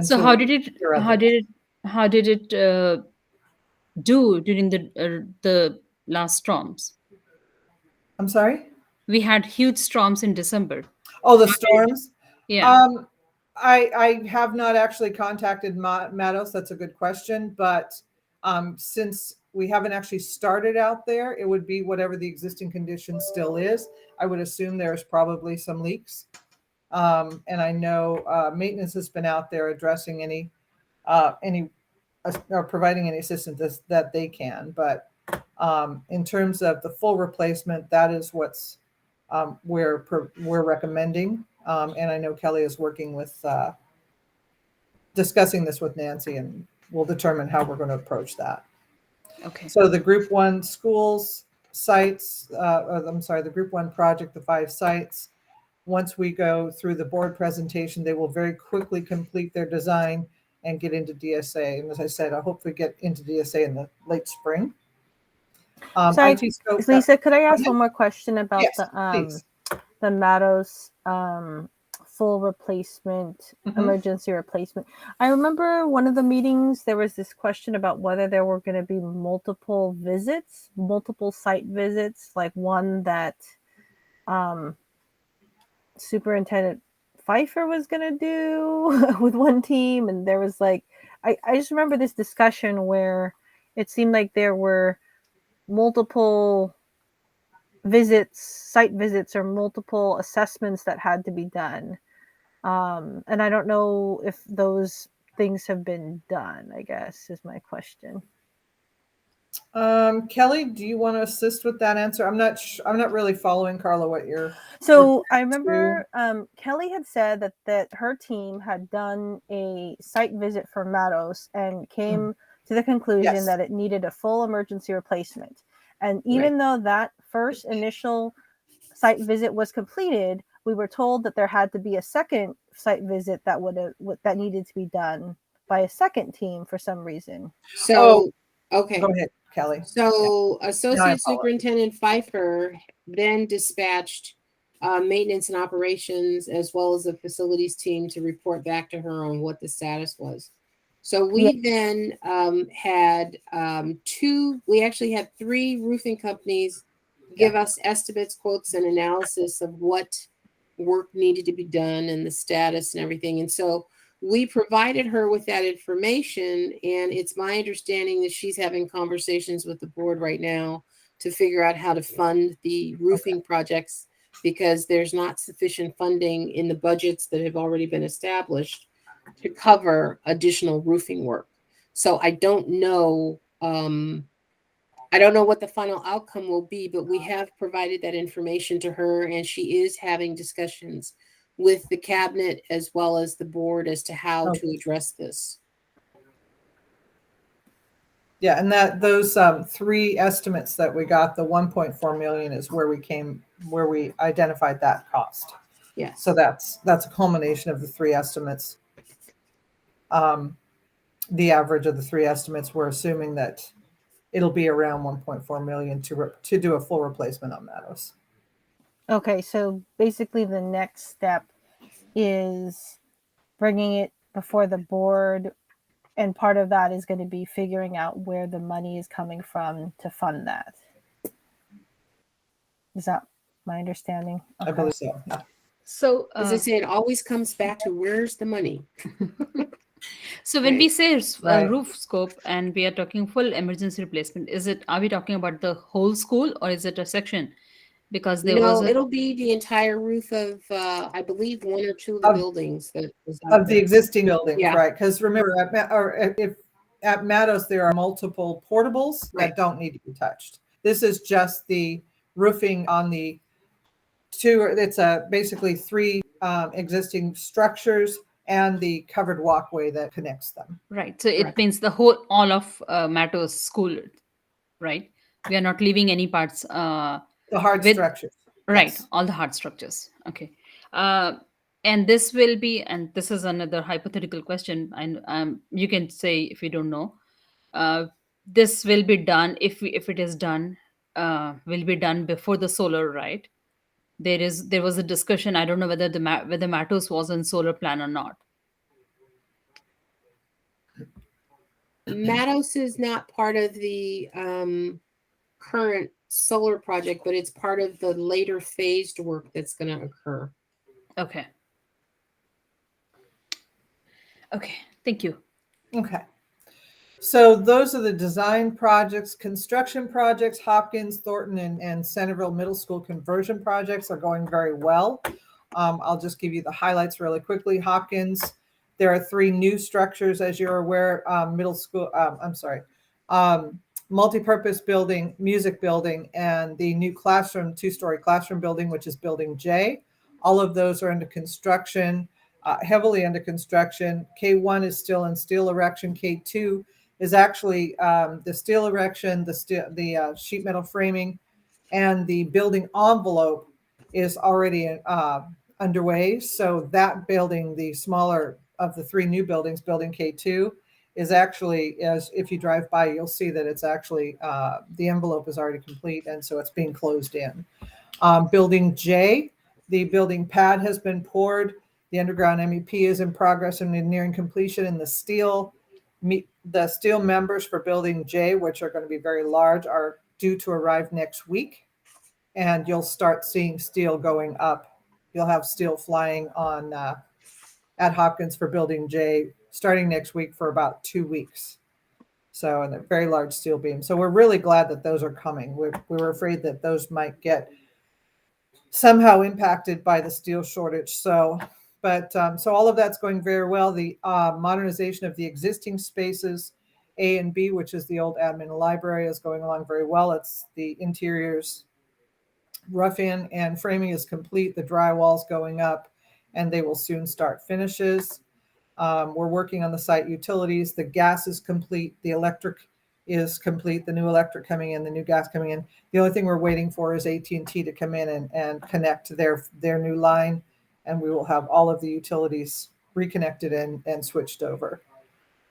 So how did it do during the last storms? I'm sorry? We had huge storms in December. Oh, the storms? Yeah. I have not actually contacted Matos. That's a good question. But since we haven't actually started out there, it would be whatever the existing condition still is. I would assume there's probably some leaks. And I know maintenance has been out there addressing any or providing any assistance that they can. But in terms of the full replacement, that is what's we're recommending. And I know Kelly is working with discussing this with Nancy, and we'll determine how we're going to approach that. Okay. So the group 1 schools sites, the group 1 project, the 5 sites, once we go through the board presentation, they will very quickly complete their design and get into DSA. And as I said, I hope we get into DSA in the late spring. Sorry, IT scope, Lisa, could I ask one more question about yes, please. the Matos full replacement, emergency replacement? I remember one of the meetings, there was this question about whether there were going to be multiple visits, multiple site visits, like one that Superintendent Pfeiffer was going to do with one team. And there was like, I just remember this discussion where it seemed like there were multiple visits, site visits, or multiple assessments that had to be done. And I don't know if those things have been done, I guess, is my question. Kelly, do you want to assist with that answer? I'm not really following, Carla, what you're. So I remember Kelly had said that her team had done a site visit for Matos and came to the conclusion that it needed a full emergency replacement. And even though that first initial site visit was completed, we were told that there had to be a second site visit that needed to be done by a second team for some reason. So, okay. Go ahead, Kelly. So Associate Superintendent Pfeiffer then dispatched maintenance and operations as well as the facilities team to report back to her on what the status was. So we then had we actually had 3 roofing companies give us estimates, quotes, and analysis of what work needed to be done and the status and everything. And so we provided her with that information, and it's my understanding that she's having conversations with the board right now to figure out how to fund the roofing projects, because there's not sufficient funding in the budgets that have already been established to cover additional roofing work. So I don't know what the final outcome will be, but we have provided that information to her, and she is having discussions with the cabinet as well as the board as to how to address this. Yeah, and those 3 estimates that we got, the 1.4 million is where we identified that cost. Yeah. So that's a culmination of the 3 estimates. The average of the 3 estimates, we're assuming that it'll be around 1.4 million to do a full replacement on Matos. Okay, so basically the next step is bringing it before the board, and part of that is going to be figuring out where the money is coming from to fund that. Is that my understanding? Okay. I believe so. Yeah. So as I say, it always comes back to where's the money. So when we say roof scope and we are talking full emergency replacement, are we talking about the whole school or is it a section? Because it'll be the entire roof of I believe 1 or 2 of the buildings that was of the existing buildings, right? Because remember, at Matos there are multiple portables that don't need to be touched. This is just the roofing on the 2. It's basically 3 existing structures and the covered walkway that connects them. Right. So it means all of Matos school, right? We are not leaving any parts. The hard structures. Right. Yes. All the hard structures. Okay. And this will be, and this is another hypothetical question, and you can say if you don't know, this will be done, if it is done, will be done before the solar, right? There was a discussion. I don't know whether whether Matos was on solar plan or not. Matos is not part of the current solar project, but it's part of the later phased work that's going to occur. Okay. Okay. Thank you. Okay. So those are the design projects. Construction projects, Hopkins, Thornton, and Centerville Middle School conversion projects are going very well. I'll just give you the highlights really quickly. Hopkins, there are 3 new structures, as you're aware, multi-purpose building, music building, and the new classroom, 2-story classroom building, which is building J. All of those are under construction. heavily under construction. K1 is still in steel erection. K2 is actually the steel erection, the sheet metal framing, and the building envelope is already underway. So that building, the smaller of the three new buildings, building K2, is actually, as if you drive by, you'll see that it's actually, the envelope is already complete, and so it's being closed in. Building J, the building pad has been poured. The underground MEP is in progress and nearing completion, and the steel members for building J, which are going to be very large, are due to arrive next week. And you'll start seeing steel going up. You'll have steel flying on at Hopkins for building J starting next week for about 2 weeks. So, and a very large steel beam. So we're really glad that those are coming. We were afraid that those might get somehow impacted by the steel shortage. So, but so all of that's going very well. The modernization of the existing spaces, A and B, which is the old admin library, is going along very well. It's the interiors, rough-in and framing is complete. The drywall's going up, and they will soon start finishes. We're working on the site utilities. The gas is complete. The electric is complete. The new electric coming in, the new gas coming in. The only thing we're waiting for is AT&T to come in and connect their new line, and we will have all of the utilities reconnected and switched over.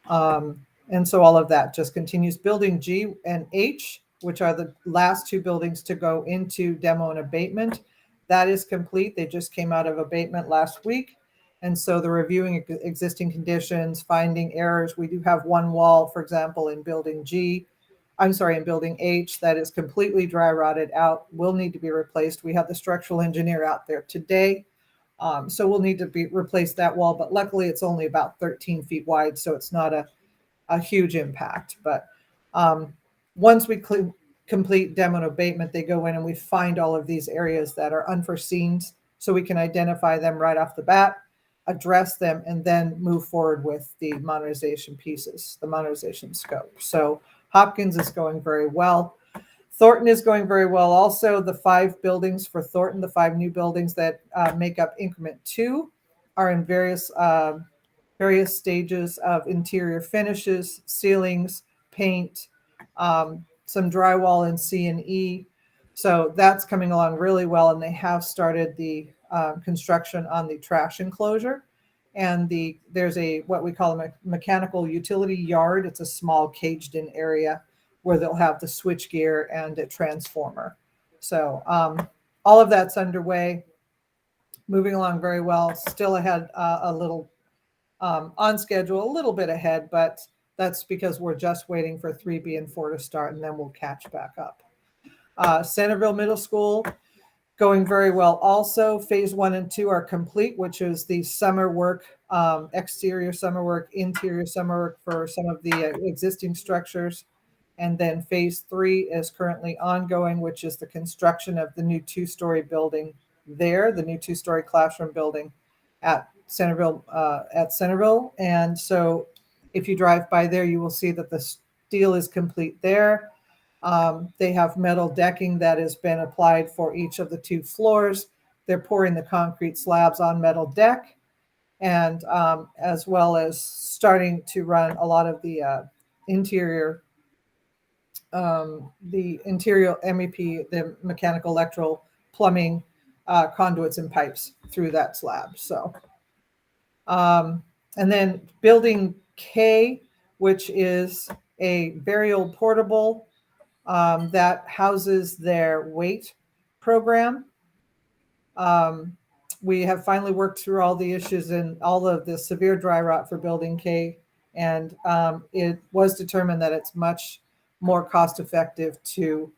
And so all of that just continues. Building G and H, which are the last two buildings to go into demo and abatement, that is complete. They just came out of abatement last week. And so they're reviewing existing conditions, finding errors. We do have one wall, for example, in building in building H that is completely dry rotted out, will need to be replaced. We have the structural engineer out there today. So we'll need to replace that wall, but luckily it's only about 13 feet wide, so it's not a huge impact. But once we complete demo and abatement, they go in and we find all of these areas that are unforeseen, so we can identify them right off the bat, address them, and then move forward with the modernization pieces, the modernization scope. So Hopkins is going very well. Thornton is going very well. Also, the 5 buildings for Thornton, the 5 new buildings that make up increment 2, are in various stages of interior finishes, ceilings, paint, some drywall in C and E. So that's coming along really well, and they have started the construction on the trash enclosure. And there's what we call a mechanical utility yard. It's a small caged-in area where they'll have the switch gear and a transformer. So all of that's underway, moving along very well. Still ahead a little on schedule, a little bit ahead, but that's because we're just waiting for 3B and 4 to start, and then we'll catch back up. Centerville Middle School, going very well also. Phase 1 and 2 are complete, which is the summer work, exterior summer work, interior summer work for some of the existing structures. And then phase 3 is currently ongoing, which is the construction of the new 2-story building there, the new 2-story classroom building at Centerville. And so if you drive by there, you will see that the steel is complete there. They have metal decking that has been applied for each of the 2 floors. They're pouring the concrete slabs on metal deck, and as well as starting to run a lot of the interior MEP, the mechanical, electrical, plumbing, conduits and pipes through that slab. So, and then building K, which is a very old portable that houses their weight program. We have finally worked through all the issues and all of the severe dry rot for building K, and it was determined that it's much more cost effective to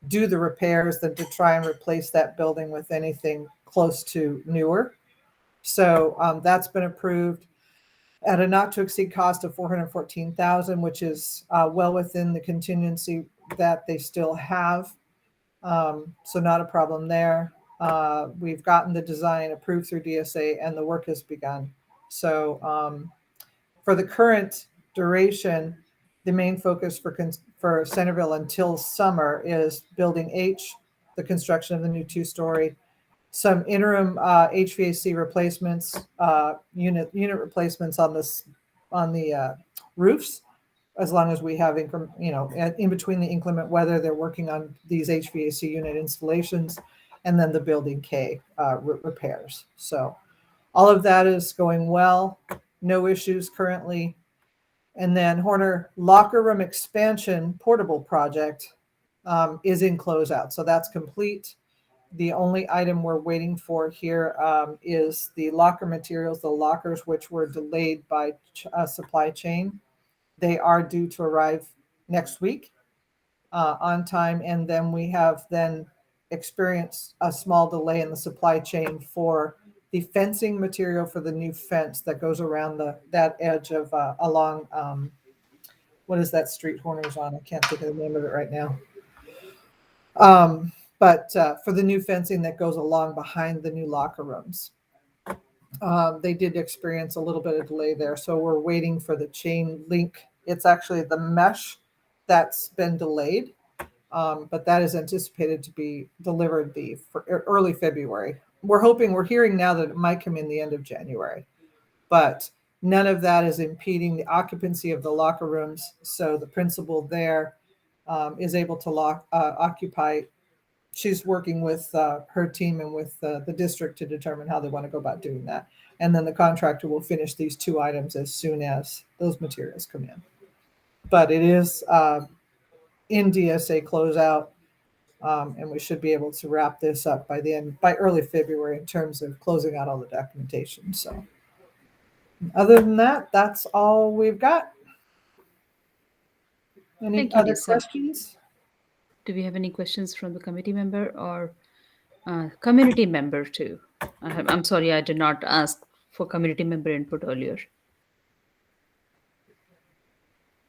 do the repairs than to try and replace that building with anything close to newer. So that's been approved at a not to exceed cost of $414,000, which is well within the contingency that they still have. So not a problem there. We've gotten the design approved through DSA and the work has begun. So for the current duration, the main focus for Centerville until summer is building H, the construction of the new 2-story, some interim HVAC replacements, unit replacements on the roofs. As long as we have, in between the inclement weather, they're working on these HVAC unit installations, and then the building K repairs. So all of that is going well. No issues currently. And then Horner locker room expansion portable project is in closeout. So that's complete. The only item we're waiting for here is the locker materials, the lockers, which were delayed by supply chain. They are due to arrive next week on time. And then we have experienced a small delay in the supply chain for the fencing material for the new fence that goes around that edge of along, what is that street Horner's on? I can't think of the name of it right now. But for the new fencing that goes along behind the new locker rooms. They did experience a little bit of delay there. So we're waiting for the chain link. It's actually the mesh that's been delayed, but that is anticipated to be delivered for early February. We're hearing now that it might come in the end of January, but none of that is impeding the occupancy of the locker rooms. So the principal there is able to occupy. She's working with her team and with the district to determine how they want to go about doing that. And then the contractor will finish these two items as soon as those materials come in. But it is in DSA closeout, and we should be able to wrap this up by early February in terms of closing out all the documentation. So other than that, that's all we've got. Any Thank you, other Lisa. questions? Do we have any questions from the committee member or community member too? I'm sorry, I did not ask for community member input earlier.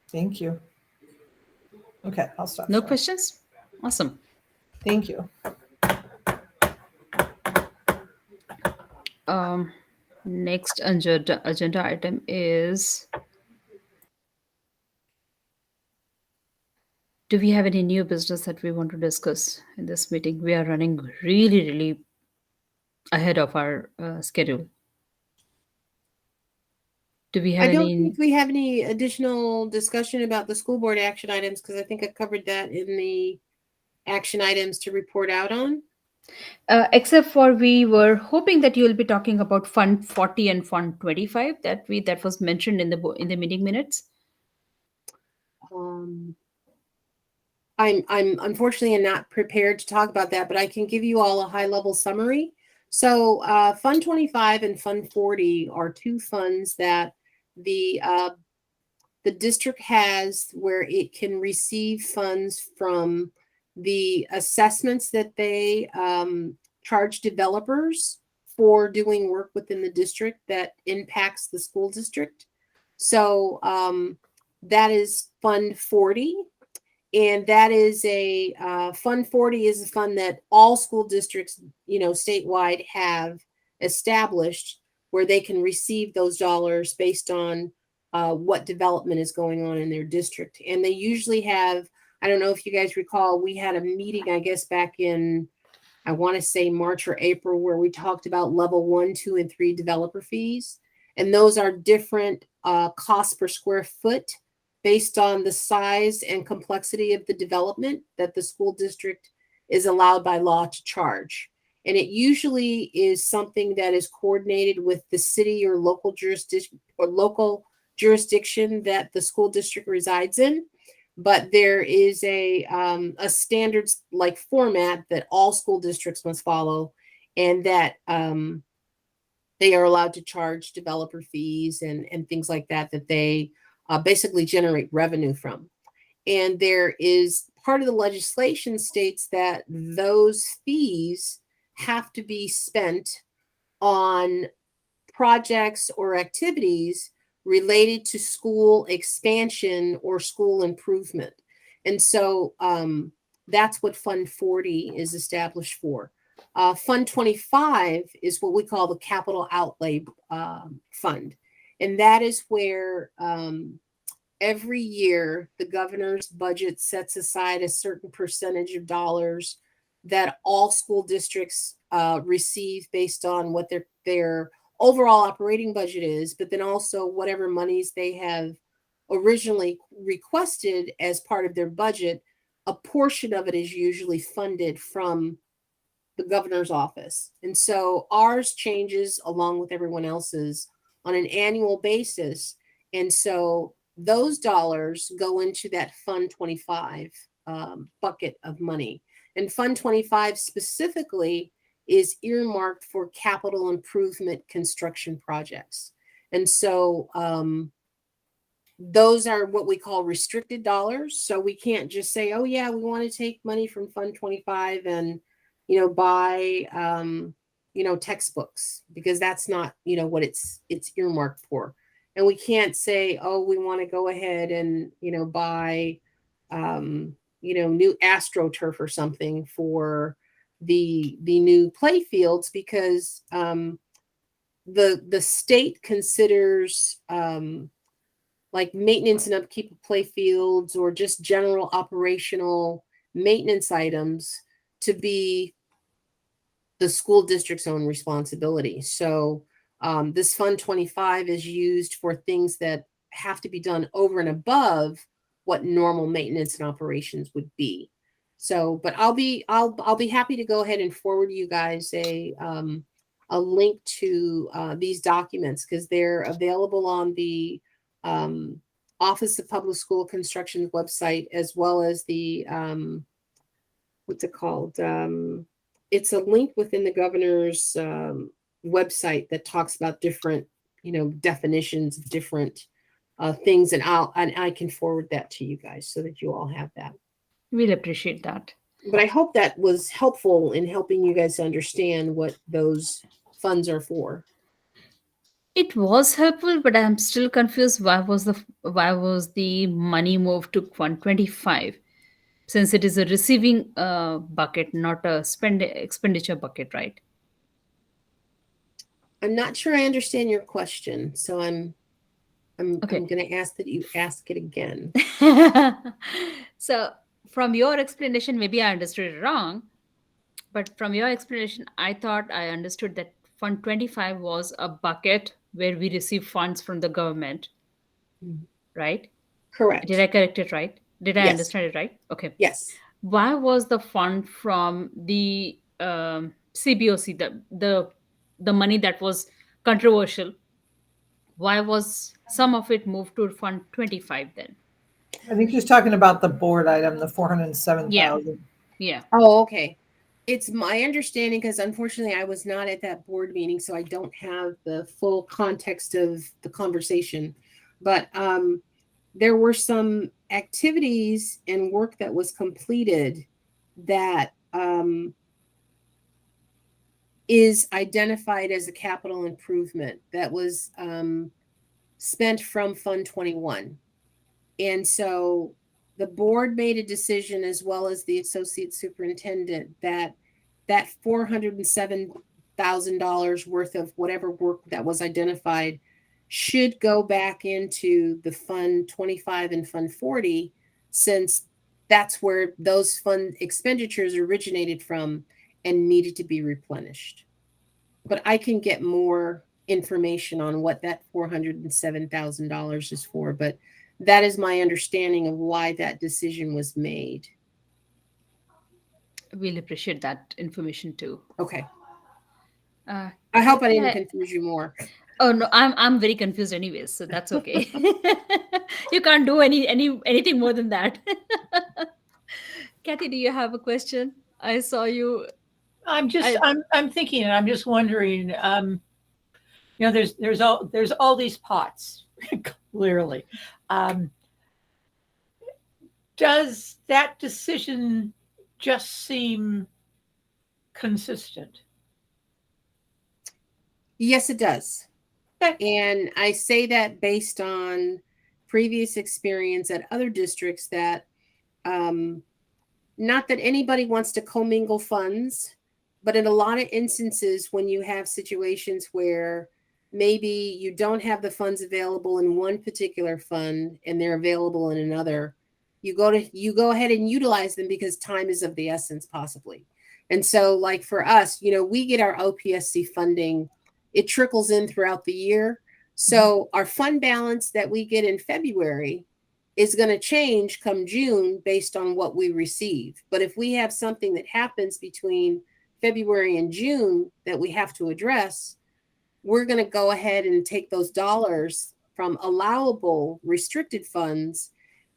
Thank you. Okay, I'll stop. No sharing. questions? Awesome. Thank you. Next agenda item is, do we have any new business that we want to discuss in this meeting? We are running really, really ahead of our schedule. Do we have I don't any? think we have any additional discussion about the school board action items because I think I covered that in the action items to report out on. Except for we were hoping that you will be talking about Fund 40 and Fund 25 that was mentioned in the meeting minutes. I'm unfortunately not prepared to talk about that, but I can give you all a high level summary. So Fund 25 and Fund 40 are two funds that the district has where it can receive funds from the assessments that they charge developers for doing work within the district that impacts the school district. So that is Fund 40. And that is Fund 40 is a fund that all school districts, statewide have established where they can receive those dollars based on what development is going on in their district. And they usually have, I don't know if you guys recall, we had a meeting, I guess, back in, I want to say March or April, where we talked about level 1, 2, and 3 developer fees. And those are different costs per square foot based on the size and complexity of the development that the school district is allowed by law to charge. And it usually is something that is coordinated with the city or local jurisdiction that the school district resides in. But there is a standard like format that all school districts must follow, and that they are allowed to charge developer fees and things like that they basically generate revenue from. And there is part of the legislation states that those fees have to be spent on projects or activities related to school expansion or school improvement. And so that's what Fund 40 is established for. Fund 25 is what we call the Capital Outlay Fund. And that is where every year the governor's budget sets aside a certain percentage of dollars that all school districts receive based on what their overall operating budget is, but then also whatever monies they have originally requested as part of their budget, a portion of it is usually funded from the governor's office. And so ours changes along with everyone else's on an annual basis. And so those dollars go into that Fund 25 bucket of money. And Fund 25 specifically is earmarked for capital improvement construction projects. And so those are what we call restricted dollars. So we can't just say, oh yeah, we want to take money from Fund 25 and, buy, textbooks, because that's not, what it's earmarked for. And we can't say, oh, we want to go ahead and, buy, new AstroTurf or something for the new play fields, because the state considers like maintenance and upkeep of play fields or just general operational maintenance items to be the school district's own responsibility. So this Fund 25 is used for things that have to be done over and above what normal maintenance and operations would be. So, but I'll be happy to go ahead and forward you guys a link to these documents, because they're available on the Office of Public School Construction's website, as well as the what's it called? It's a link within the governor's website that talks about different, definitions of different things, and I can forward that to you guys so that you all have that. We'll appreciate that. But I hope that was helpful in helping you guys understand what those funds are for. It was helpful, but I'm still confused. Why was the money moved to Fund 25? Since it is a receiving bucket, not a expenditure bucket, right? I'm not sure I understand your question, so I'm going to ask that you ask it again. So, from your explanation, maybe I understood it wrong, but from your explanation, I thought I understood that Fund 25 was a bucket where we receive funds from the government, right? Correct. Did I correct it right? Did I understand it right? Okay. Yes. Why was the fund from the CBOC, the money that was controversial, why was some of it moved to Fund 25 then? I think she's talking about the board item, the 407,000. Yeah. Oh, okay. It's my understanding, because unfortunately I was not at that board meeting, so I don't have the full context of the conversation. But there were some activities and work that was completed that is identified as a capital improvement that was spent from Fund 21. And so the board made a decision, as well as the associate superintendent, that $407,000 worth of whatever work that was identified should go back into the Fund 25 and Fund 40, since that's where those fund expenditures originated from and needed to be replenished. But I can get more information on what that $407,000 is for, but that is my understanding of why that decision was made. We'll appreciate that information too. Okay. I hope I didn't confuse you more. Oh no, I'm very confused anyways, so that's okay. You can't do anything more than that. Kathy, do you have a question? I saw you. I'm thinking, and I'm just wondering. There's all these pots, clearly. Does that decision just seem consistent? Yes, it does. And I say that based on previous experience at other districts, that not that anybody wants to commingle funds, but in a lot of instances, when you have situations where maybe you don't have the funds available in one particular fund and they're available in another, you go ahead and utilize them because time is of the essence, possibly. And so, like for us, we get our OPSC funding, it trickles in throughout the year. So our fund balance that we get in February is going to change come June based on what we receive. But if we have something that happens between February and June that we have to address, we're going to go ahead and take those dollars from allowable restricted funds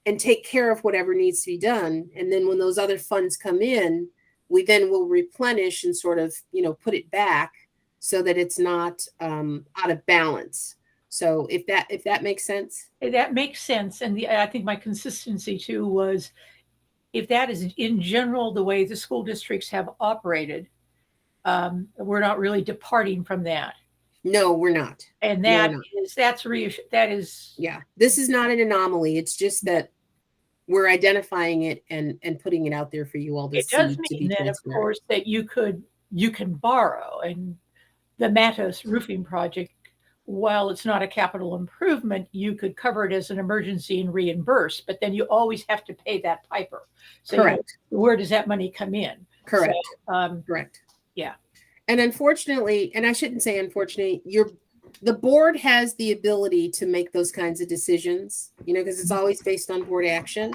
and take care of whatever needs to be done. And then when those other funds come in, we then will replenish and sort of, put it back so that it's not out of balance. So if that makes sense. That makes sense. And I think my consistency too was, if that is in general the way the school districts have operated, we're not really departing from that. No, we're not. And that's reassuring. That is, yeah, this is not an anomaly. It's just that we're identifying it and putting it out there for you all to see. It does mean that, of course, that you can borrow. And the Matos roofing project, while it's not a capital improvement, you could cover it as an emergency and reimburse, but then you always have to pay that piper. So correct. Where does that money come in? Correct. So, correct. Yeah. And unfortunately, and I shouldn't say unfortunately, the board has the ability to make those kinds of decisions, because it's always based on board action.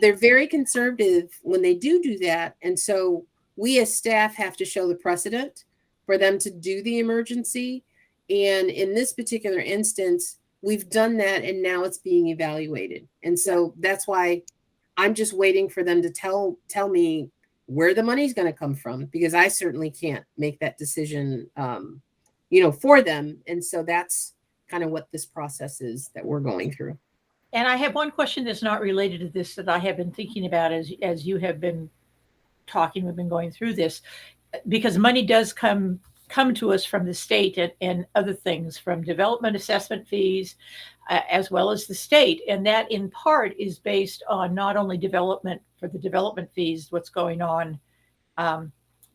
They're very conservative when they do that. And so we as staff have to show the precedent for them to do the emergency. And in this particular instance, we've done that and now it's being evaluated. And so that's why I'm just waiting for them to tell me where the money's going to come from, because I certainly can't make that decision, for them. And so that's kind of what this process is that we're going through. And I have one question that's not related to this that I have been thinking about as you have been talking, we've been going through this, because money does come to us from the state and other things, from development assessment fees, as well as the state. And that in part is based on not only development for the development fees, what's going on,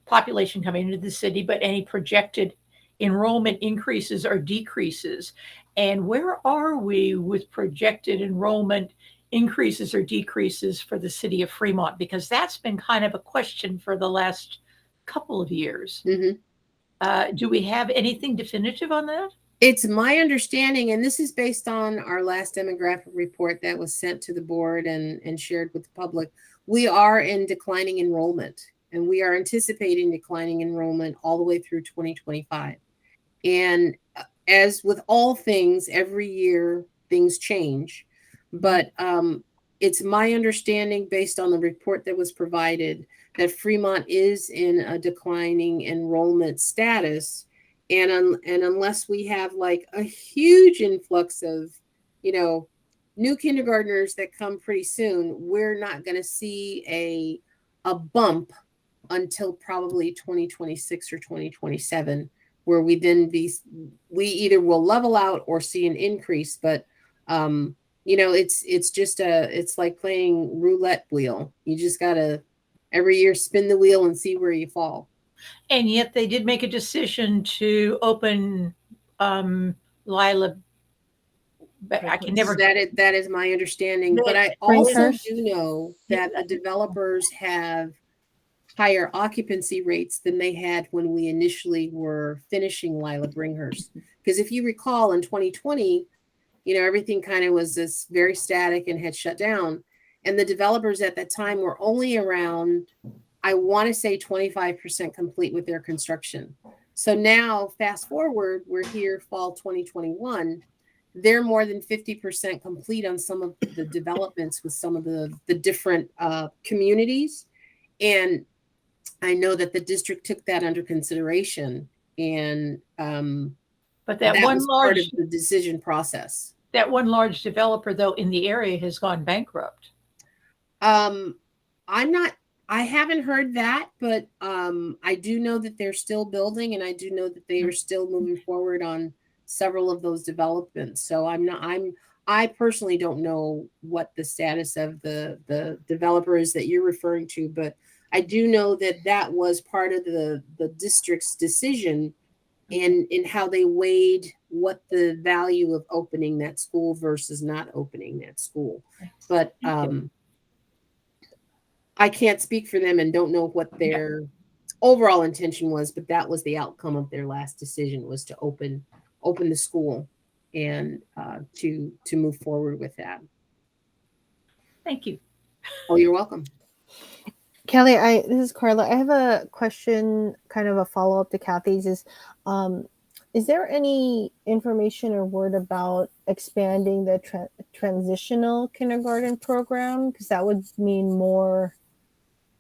population coming into the city, but any projected enrollment increases or decreases. And where are we with projected enrollment increases or decreases for the city of Fremont? Because that's been kind of a question for the last couple of years. Mm-hmm. Do we have anything definitive on that? It's my understanding, and this is based on our last demographic report that was sent to the board and shared with the public, we are in declining enrollment, and we are anticipating declining enrollment all the way through 2025. And as with all things, every year things change. But it's my understanding, based on the report that was provided, that Fremont is in a declining enrollment status. And unless we have like a huge influx of, new kindergartners that come pretty soon, we're not going to see a bump until probably 2026 or 2027, where we either will level out or see an increase. But it's like playing roulette wheel. You just gotta every year spin the wheel and see where you fall. And yet they did make a decision to open Lila. But I can never. That is my understanding. But I also do know that the developers have higher occupancy rates than they had when we initially were finishing Lila Bringhurst. Because if you recall, in 2020, everything kind of was this very static and had shut down. And the developers at that time were only around, I want to say 25% complete with their construction. So now, fast forward, we're here fall 2021. They're more than 50% complete on some of the developments with some of the different communities. And I know that the district took that under consideration, and but that one was large part of the decision process. That one large developer, though, in the area has gone bankrupt. I haven't heard that, but I do know that they're still building, and I do know that they are still moving forward on several of those developments. So I personally don't know what the status of the developer is that you're referring to, but I do know that was part of the district's decision in how they weighed what the value of opening that school versus not opening that school. But I can't speak for them and don't know what their overall intention was, but that was the outcome of their last decision, was to open the school and to move forward with that. Thank you. Oh, you're welcome. Kelly, this is Carla. I have a question, kind of a follow up to Kathy's. Is there any information or word about expanding the transitional kindergarten program? Because that would mean more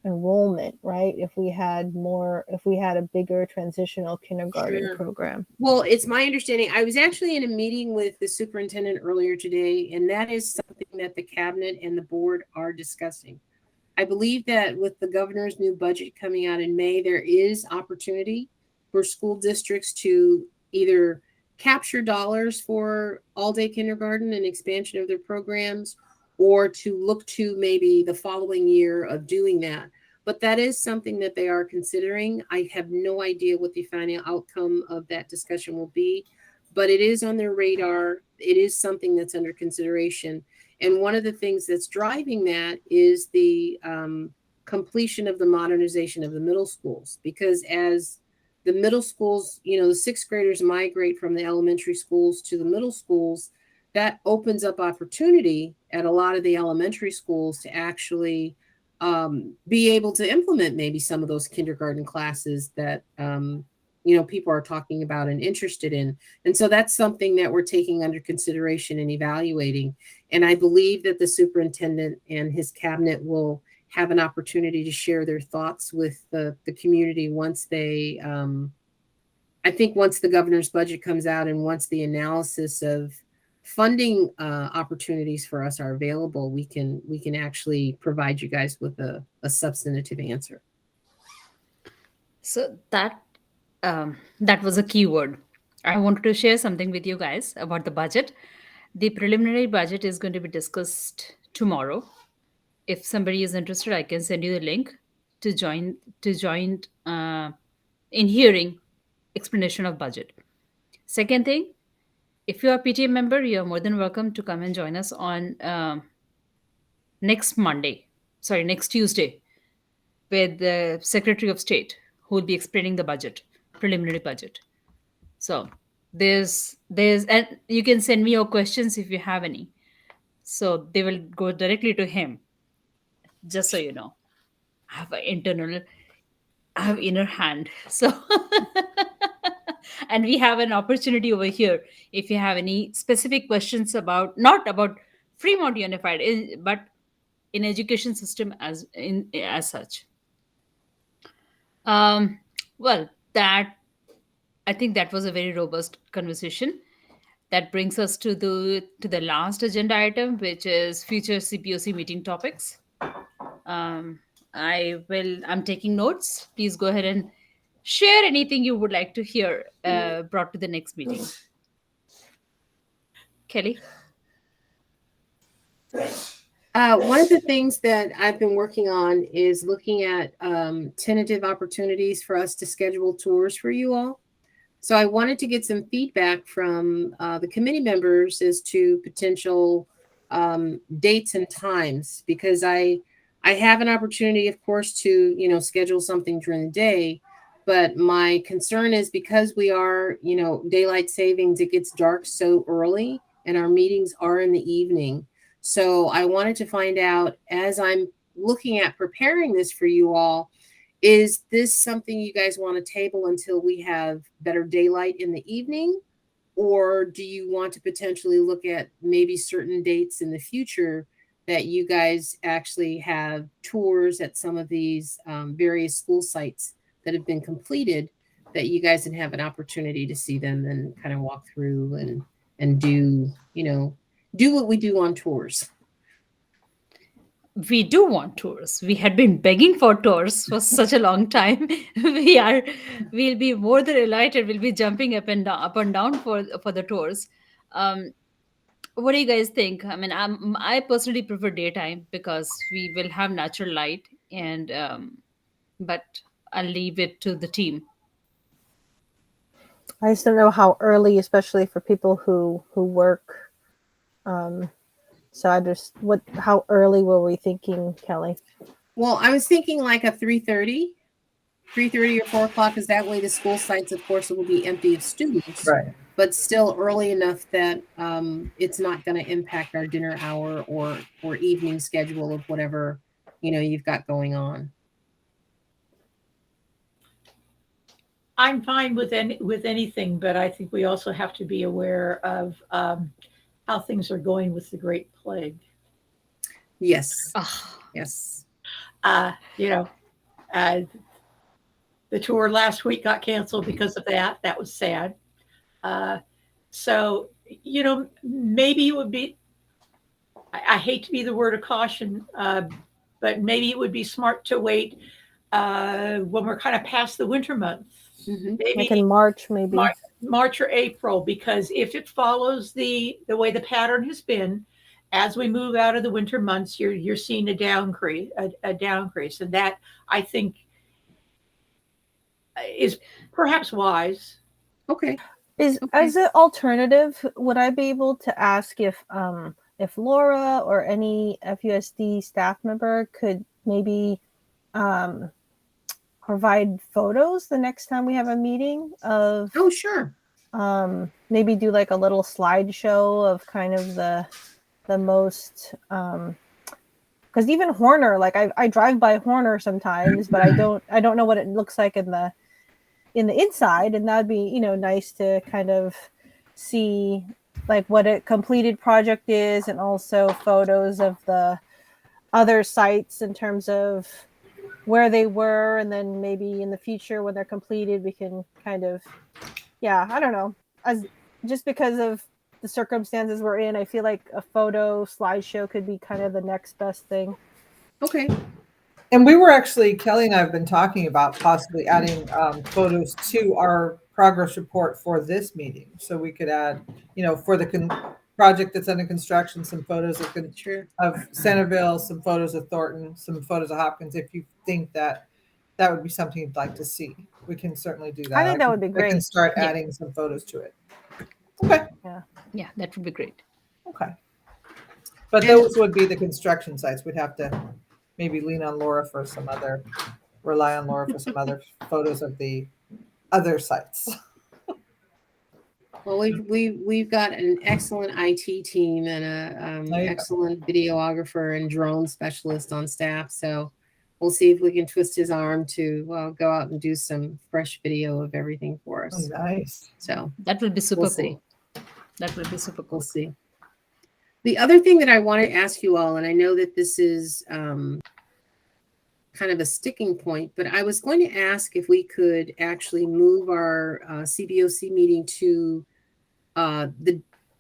enrollment, right? If we had a bigger transitional kindergarten program. Well, it's my understanding. I was actually in a meeting with the superintendent earlier today, and that is something that the cabinet and the board are discussing. I believe that with the governor's new budget coming out in May, there is opportunity for school districts to either capture dollars for all-day kindergarten and expansion of their programs, or to look to maybe the following year of doing that. But that is something that they are considering. I have no idea what the final outcome of that discussion will be, but it is on their radar. It is something that's under consideration. And one of the things that's driving that is the completion of the modernization of the middle schools, because as the middle schools, the sixth graders migrate from the elementary schools to the middle schools, that opens up opportunity at a lot of the elementary schools to actually be able to implement maybe some of those kindergarten classes that people are talking about and interested in. And so that's something that we're taking under consideration and evaluating. And I believe that the superintendent and his cabinet will have an opportunity to share their thoughts with the community once they, I think once the governor's budget comes out and once the analysis of funding opportunities for us are available, we can actually provide you guys with a substantive answer. So that was a key word. I wanted to share something with you guys about the budget. The preliminary budget is going to be discussed tomorrow. If somebody is interested, I can send you the link to join in hearing explanation of budget. Second thing, if you are a PTA member, you are more than welcome to come and join us on next Tuesday, with the Secretary of State, who will be explaining the budget, preliminary budget. So there's and you can send me your questions if you have any. So they will go directly to him. Just so you know, I have inner hand. So and we have an opportunity over here. If you have any specific questions not about Fremont Unified, but in education system as such. Well, I think that was a very robust conversation. That brings us to the last agenda item, which is future CPOC meeting topics. I'm taking notes. Please go ahead and share anything you would like to hear brought to the next meeting. Kelly? One of the things that I've been working on is looking at tentative opportunities for us to schedule tours for you all. So I wanted to get some feedback from the committee members as to potential dates and times, because I have an opportunity, of course, to schedule something during the day. But my concern is, because we are daylight savings, it gets dark so early, and our meetings are in the evening. So I wanted to find out, as I'm looking at preparing this for you all, is this something you guys want to table until we have better daylight in the evening? Or do you want to potentially look at maybe certain dates in the future that you guys actually have tours at some of these various school sites that have been completed, that you guys can have an opportunity to see them and kind of walk through and do what we do on tours? We do want tours. We had been begging for tours for such a long time. We'll be more than delighted. We'll be jumping up and down for the tours. What do you guys think? I mean, I personally prefer daytime because we will have natural light, and but I'll leave it to the team. I just don't know how early, especially for people who work. So how early were we thinking, Kelly? Well, I was thinking like a 3:30 or 4 o'clock, because that way the school sites, of course, will be empty of students, Right. but still early enough that it's not going to impact our dinner hour or evening schedule of whatever, you've got going on. I'm fine with anything, but I think we also have to be aware of how things are going with the Great Plague. Yes. Ah, Yes. You know, the tour last week got canceled because of that. That was sad. So, maybe it would be, I hate to be the word of caution, but maybe it would be smart to wait when we're kind of past the winter months. Mm-hmm. Maybe Like in March, maybe. March or April, because if it follows the way the pattern has been, as we move out of the winter months, you're seeing a downcrease, and that, I think, is perhaps wise. Okay. As an alternative, would I be able to ask if Laura or any FUSD staff member could maybe provide photos the next time we have a meeting of? Oh, sure. Maybe do like a little slideshow of kind of the most, because even Horner, like I drive by Horner sometimes, but I don't know what it looks like in the inside, and that'd be nice to kind of see like what a completed project is, and also photos of the other sites in terms of where they were, and then maybe in the future when they're completed we can kind of, I don't know, as just because of the circumstances we're in, I feel like a photo slideshow could be kind of the next best thing. Okay. And we were actually, Kelly and I have been talking about possibly adding photos to our progress report for this meeting. So we could add, for the project that's under construction, some photos of Centerville, some photos of Thornton, some photos of Hopkins. If you think that would be something you'd like to see, we can certainly do that. I think that would be I great. can start adding some photos to it. Okay. Yeah, that would be great. Okay. But those would be the construction sites. We'd have to maybe rely on Laura for some other photos of the other sites. Well, we've got an excellent IT team and an excellent videographer and drone specialist on staff. So we'll see if we can twist his arm to go out and do some fresh video of everything for us. Oh, nice. So that will be super we'll cool. See. That will be super cool. We'll see. The other thing that I want to ask you all, and I know that this is kind of a sticking point, but I was going to ask if we could actually move our CBOC meeting to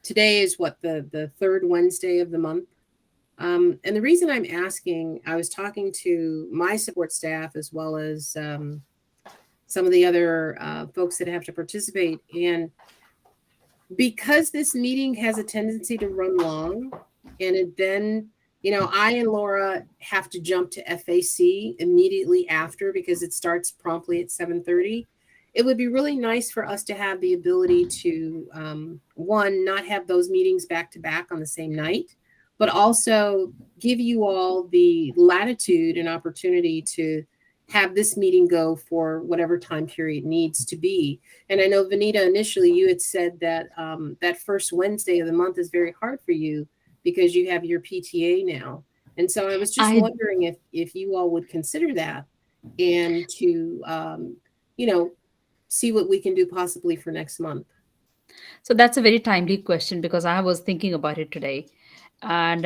today is the third Wednesday of the month. And the reason I'm asking, I was talking to my support staff as well as some of the other folks that have to participate, and because this meeting has a tendency to run long, and then I and Laura have to jump to FAC immediately after because it starts promptly at 7:30. It would be really nice for us to have the ability to, one, not have those meetings back to back on the same night, but also give you all the latitude and opportunity to have this meeting go for whatever time period needs to be. And I know, Vanita, initially you had said that that first Wednesday of the month is very hard for you because you have your PTA now. And so I was just wondering if you all would consider that and to, see what we can do possibly for next month. So that's a very timely question because I was thinking about it today. And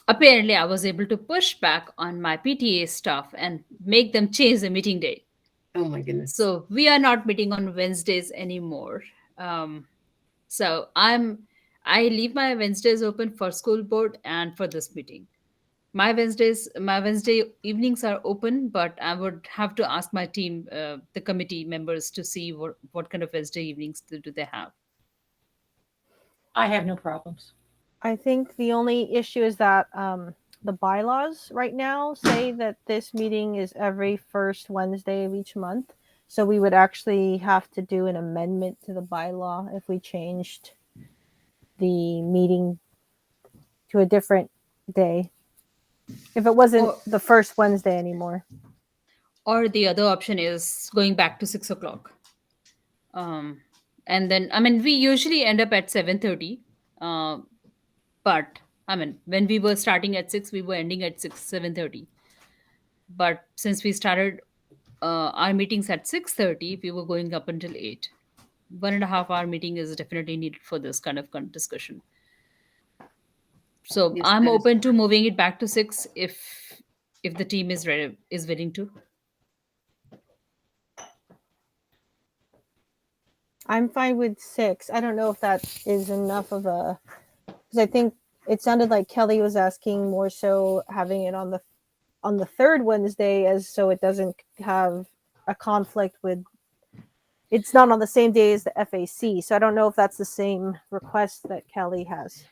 apparently I was able to push back on my PTA stuff and make them change the meeting date. Oh my goodness. So we are not meeting on Wednesdays anymore. So I leave my Wednesdays open for school board and for this meeting. My Wednesday evenings are open, but I would have to ask my team, the committee members, to see what kind of Wednesday evenings do they have. I have no problems. I think the only issue is that the bylaws right now say that this meeting is every first Wednesday of each month. So we would actually have to do an amendment to the bylaw if we changed the meeting to a different day. If it wasn't Or- the first Wednesday anymore. Or the other option is going back to 6 o'clock. And then, I mean, we usually end up at 7:30. But I mean, when we were starting at 6, we were ending at 7:30. But since we started our meetings at 6:30, we were going up until 8. 1.5 hour meeting is definitely needed for this kind of discussion. So Yes, I'm that is open to moving it back to 6 if the team is ready, is willing to. I'm fine with 6. I don't know if that is enough of a, because I think it sounded like Kelly was asking more so having it on the third Wednesday, as so it doesn't have a conflict with, it's not on the same day as the FAC. So I don't know if that's the same request that Kelly has.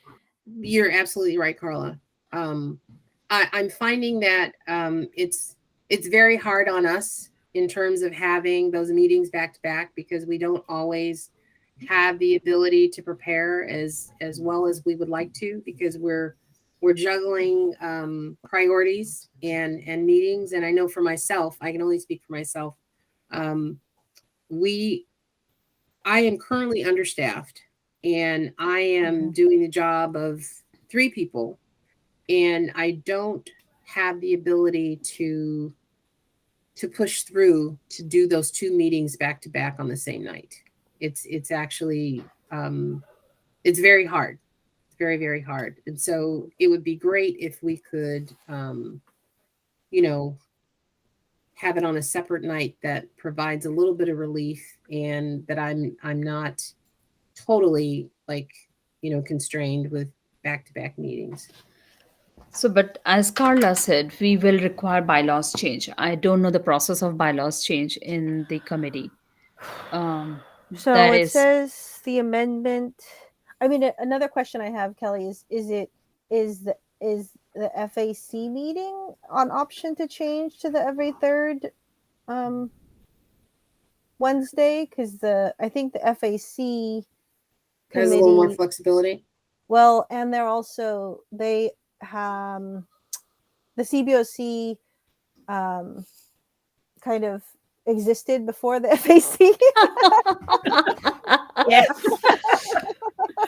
You're absolutely right, Carla. I'm finding that it's very hard on us in terms of having those meetings back to back, because we don't always have the ability to prepare as well as we would like to, because we're juggling priorities and meetings. And I know for myself, I can only speak for myself. I am currently understaffed, and I am doing the job of 3 people, and I don't have the ability to push through to do those 2 meetings back to back on the same night. It's actually it's very hard. It's very, very hard. And so it would be great if we could have it on a separate night that provides a little bit of relief, and that I'm not totally constrained with back-to-back meetings. So, but as Carla said, we will require bylaws change. I don't know the process of bylaws change in the committee. So That it is, says the amendment. I mean, another question I have, Kelly, is the FAC meeting on option to change to the every third Wednesday? Because I think the FAC There's a little more committee, flexibility. well, and they're also the CBOC kind of existed before the FAC. Yeah.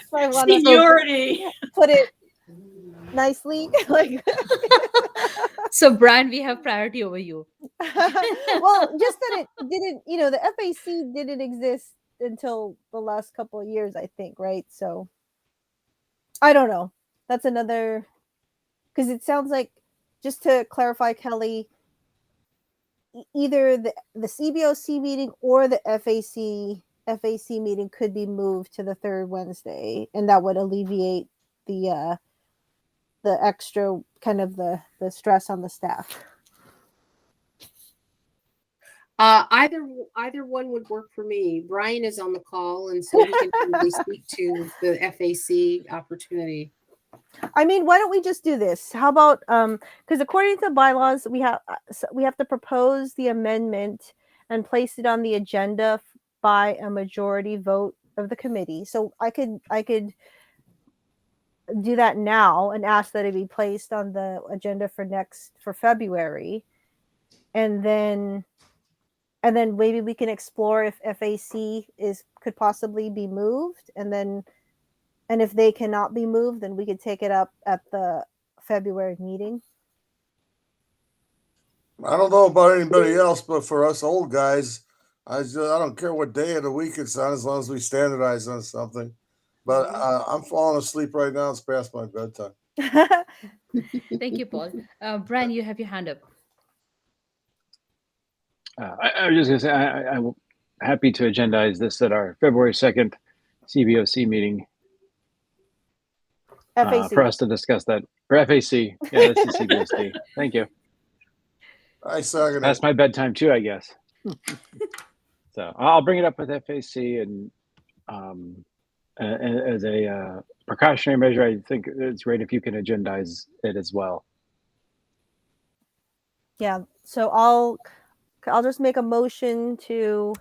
So I want to Seniority. put it nicely. Like, so Brian, we have priority over you. well, just that it didn't, the FAC didn't exist until the last couple of years, I think, right? So I don't know. That's another, because it sounds like, just to clarify, Kelly, either the CBOC meeting or the FAC meeting could be moved to the third Wednesday, and that would alleviate the extra kind of the stress on the staff. Either one would work for me. Brian is on the call, and so he can probably speak to the FAC opportunity. I mean, why don't we just do this? How about because according to the bylaws, we have to propose the amendment and place it on the agenda by a majority vote of the committee. So I could do that now and ask that it be placed on the agenda for February, and then maybe we can explore if FAC could possibly be moved, and if they cannot be moved, then we could take it up at the February meeting. I don't know about anybody else, but for us old guys, I don't care what day of the week it's on, as long as we standardize on something. But I'm falling asleep right now. It's past my bedtime. Thank you, Paul. Brian, you have your hand up. I was just going to say, I'm happy to agendize this at our February 2nd CBOC meeting. For us to discuss that. For FAC. Yeah, that's the CBOC. Thank you. I second That's my bedtime too, I guess. So I'll bring it up with FAC, and as a precautionary measure, I think it's great if you can agendize it as well. Yeah, so I'll just make a motion to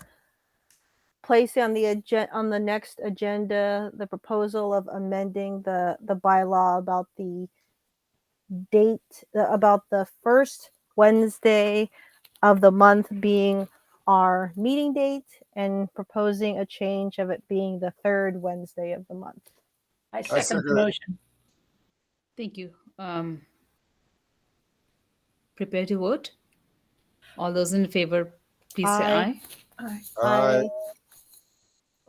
place on the next agenda the proposal of amending the bylaw about the date about the first Wednesday of the month being our meeting date and proposing a change of it being the third Wednesday of the month. I second the it. motion. Thank you. Prepare to vote. All those in favor, please say Aye. aye. Aye.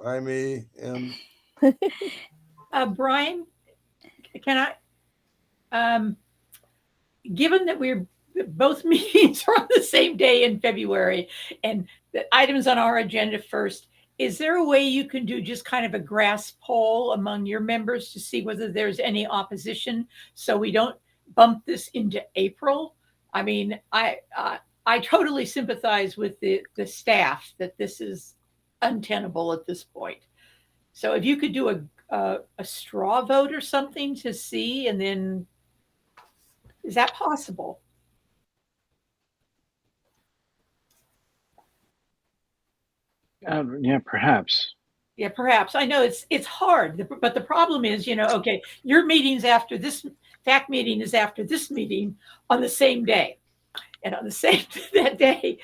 I, me, and Brian, can I, given that we're both meetings are on the same day in February and the items on our agenda first, is there a way you can do just kind of a grass poll among your members to see whether there's any opposition so we don't bump this into April? I mean, I totally sympathize with the staff that this is untenable at this point. So if you could do a straw vote or something to see, and then is that possible? Yeah, perhaps. Yeah, perhaps. I know it's hard, but the problem is, okay, your meeting's after this, FAC meeting is after this meeting on the same day. And on the same that day,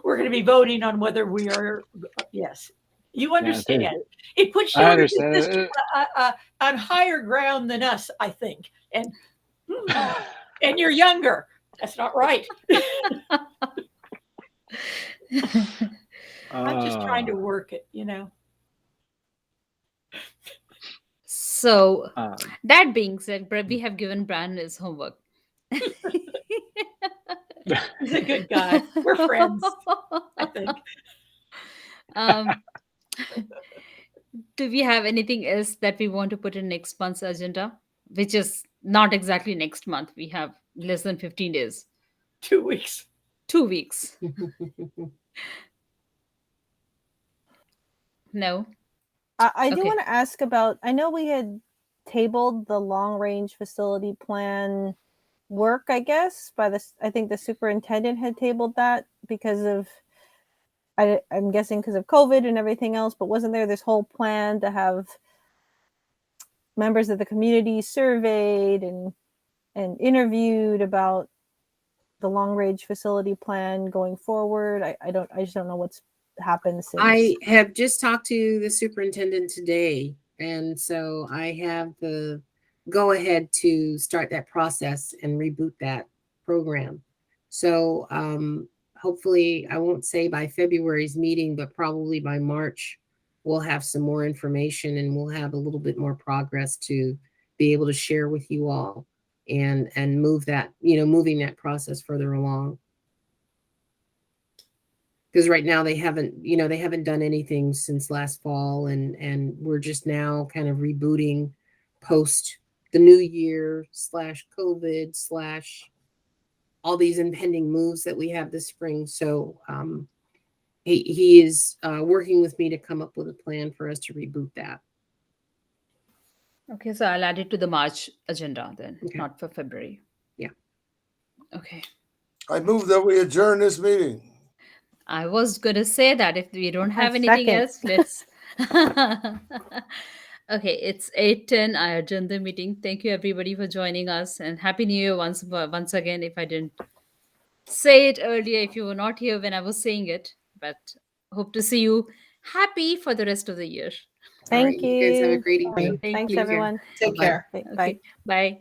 we're going to be voting on whether we are, yes. You understand. It puts you on higher ground than us, I think. And you're younger. That's not right. I'm just trying to work it, So that being said, we have given Brandon his homework. He's a good guy. We're friends, I think. Do we have anything else that we want to put in next month's agenda? Which is not exactly next month. We have less than 15 days. 2 weeks. 2 weeks. No. I do want to ask about, I know we had tabled the long range facility plan work, I guess, I think the superintendent had tabled that because of, I'm guessing because of COVID and everything else, but wasn't there this whole plan to have members of the community surveyed and interviewed about the long range facility plan going forward? I just don't know what's happened since. I have just talked to the superintendent today, and so I have the go ahead to start that process and reboot that program. So hopefully, I won't say by February's meeting, but probably by March, we'll have some more information and we'll have a little bit more progress to be able to share with you all and move that, moving that process further along. Because right now they haven't done anything since last fall, and we're just now kind of rebooting post the new year /COVID / all these impending moves that we have this spring. So he is working with me to come up with a plan for us to reboot that. Okay, so I'll add it to the March agenda then, not for February. Yeah. Okay. I move that we adjourn this meeting. I was going to say that if we don't have anything else, let's. Okay, it's 8:10. I adjourn the meeting. Thank you everybody for joining us, and Happy New Year once again. If I didn't say it earlier, if you were not here when I was saying it, but hope to see you happy for the rest of the year. Thank you. You guys have a great evening. Thanks, everyone. Take care. Bye. Okay, bye.